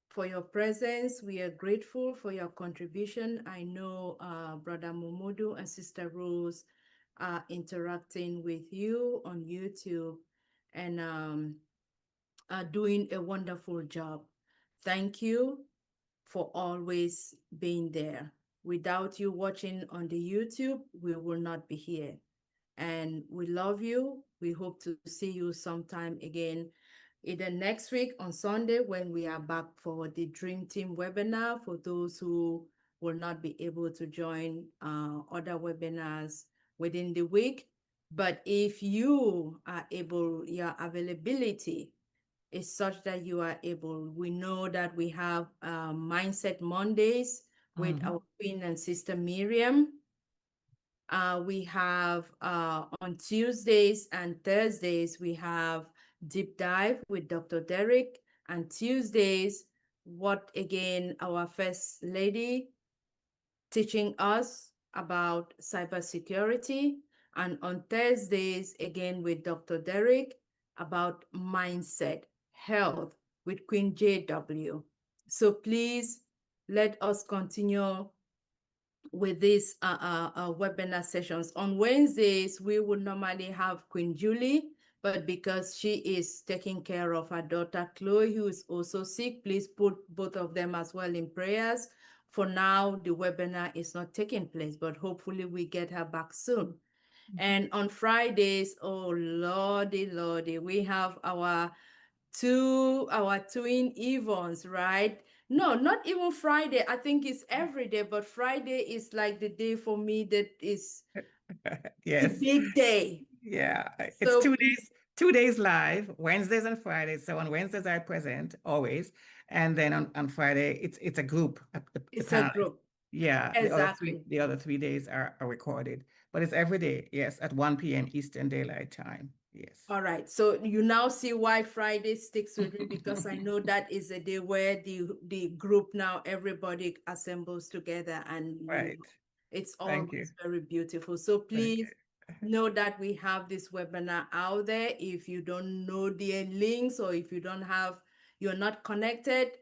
for your presence. We are grateful for your contribution. I know Brother Mumudu and Sister Rose are interacting with you on YouTube and are doing a wonderful job. Thank you for always being there. Without you watching on the YouTube, we will not be here. And we love you. We hope to see you sometime again, either next week on Sunday when we are back for the Dream Team webinar for those who will not be able to join other webinars within the week. But if you are able, your availability is such that you are able, we know that we have Mindset Mondays with our Queen and Sister Miriam. We have on Tuesdays and Thursdays, we have Deep Dive with Dr. Derek. And Tuesdays, what again, our First Lady teaching us about cybersecurity. And on Thursdays, again with Dr. Derek, about mindset, health with Queen JW. So please let us continue with these webinar sessions. On Wednesdays, we would normally have Queen Julie, but because she is taking care of her daughter Chloe, who is also sick, please put both of them as well in prayers. For now, the webinar is not taking place, but hopefully we get her back soon. And on Fridays, oh Lordy, Lordy, we have our twin Evans, right? No, not even Friday. I think it's every day, but Friday is like the day for me that is Yes. the big day. Yeah, So it's 2 days live, Wednesdays and Fridays. So on Wednesdays I present always, and then on Friday it's a group. It's a group. Yeah, Exactly. the other 3 days are recorded, but it's every day. Yes, at 1 p.m. Eastern Daylight Time. Yes. All right. So you now see why Friday sticks with me, because I know that is a day where the group now everybody assembles together, and Right. It's Thank always you. very beautiful. So please know that we have this webinar out there. If you don't know the links, or if you don't have, you're not connected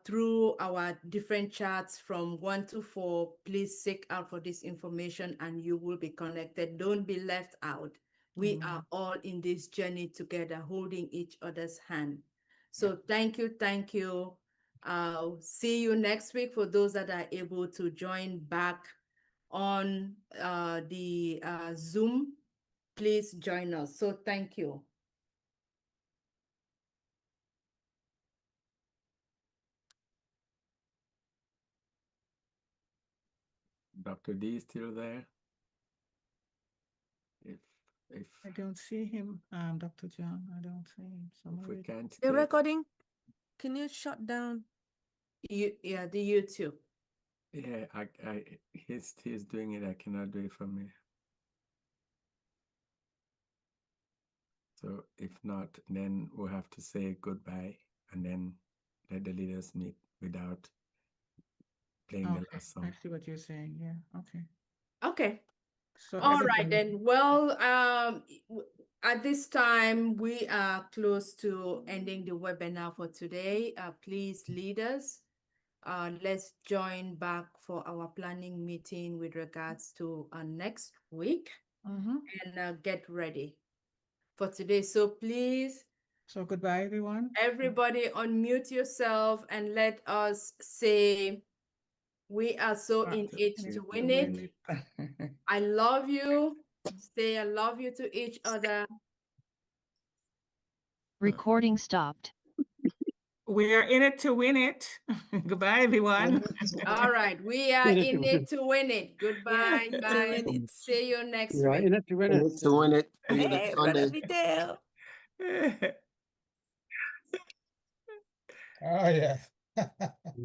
through our different chats from 1 to 4, please seek out for this information and you will be connected. Don't be left out. We are all in this journey together, holding each other's hand. So thank you. Thank you. See you next week for those that are able to join back on the Zoom. Please join us. So thank you. Dr. D is still there? If I don't see him, Dr. John. I don't see him. if we can't The get recording, can you shut down? The YouTube. yeah, he's doing it. I cannot do it from here. So if not, then we'll have to say goodbye and then let the leaders meet without playing the last I song. see what you're saying. Yeah. Okay. Okay. So All right everybody- then. Well, at this time we are close to ending the webinar for today. Please, leaders, let's join back for our planning meeting with regards to next week, and get ready for today. So please, So goodbye, everyone. everybody unmute yourself and let us say We are so in it to win it. I love you. Say I love you to each other. Recording stopped. We are in it to win it. Goodbye, everyone. All right. We are in it to win it. Goodbye. Yeah. Bye. See you next week. In it to win it. To win it. Hey, brother Fidel. Oh, yeah.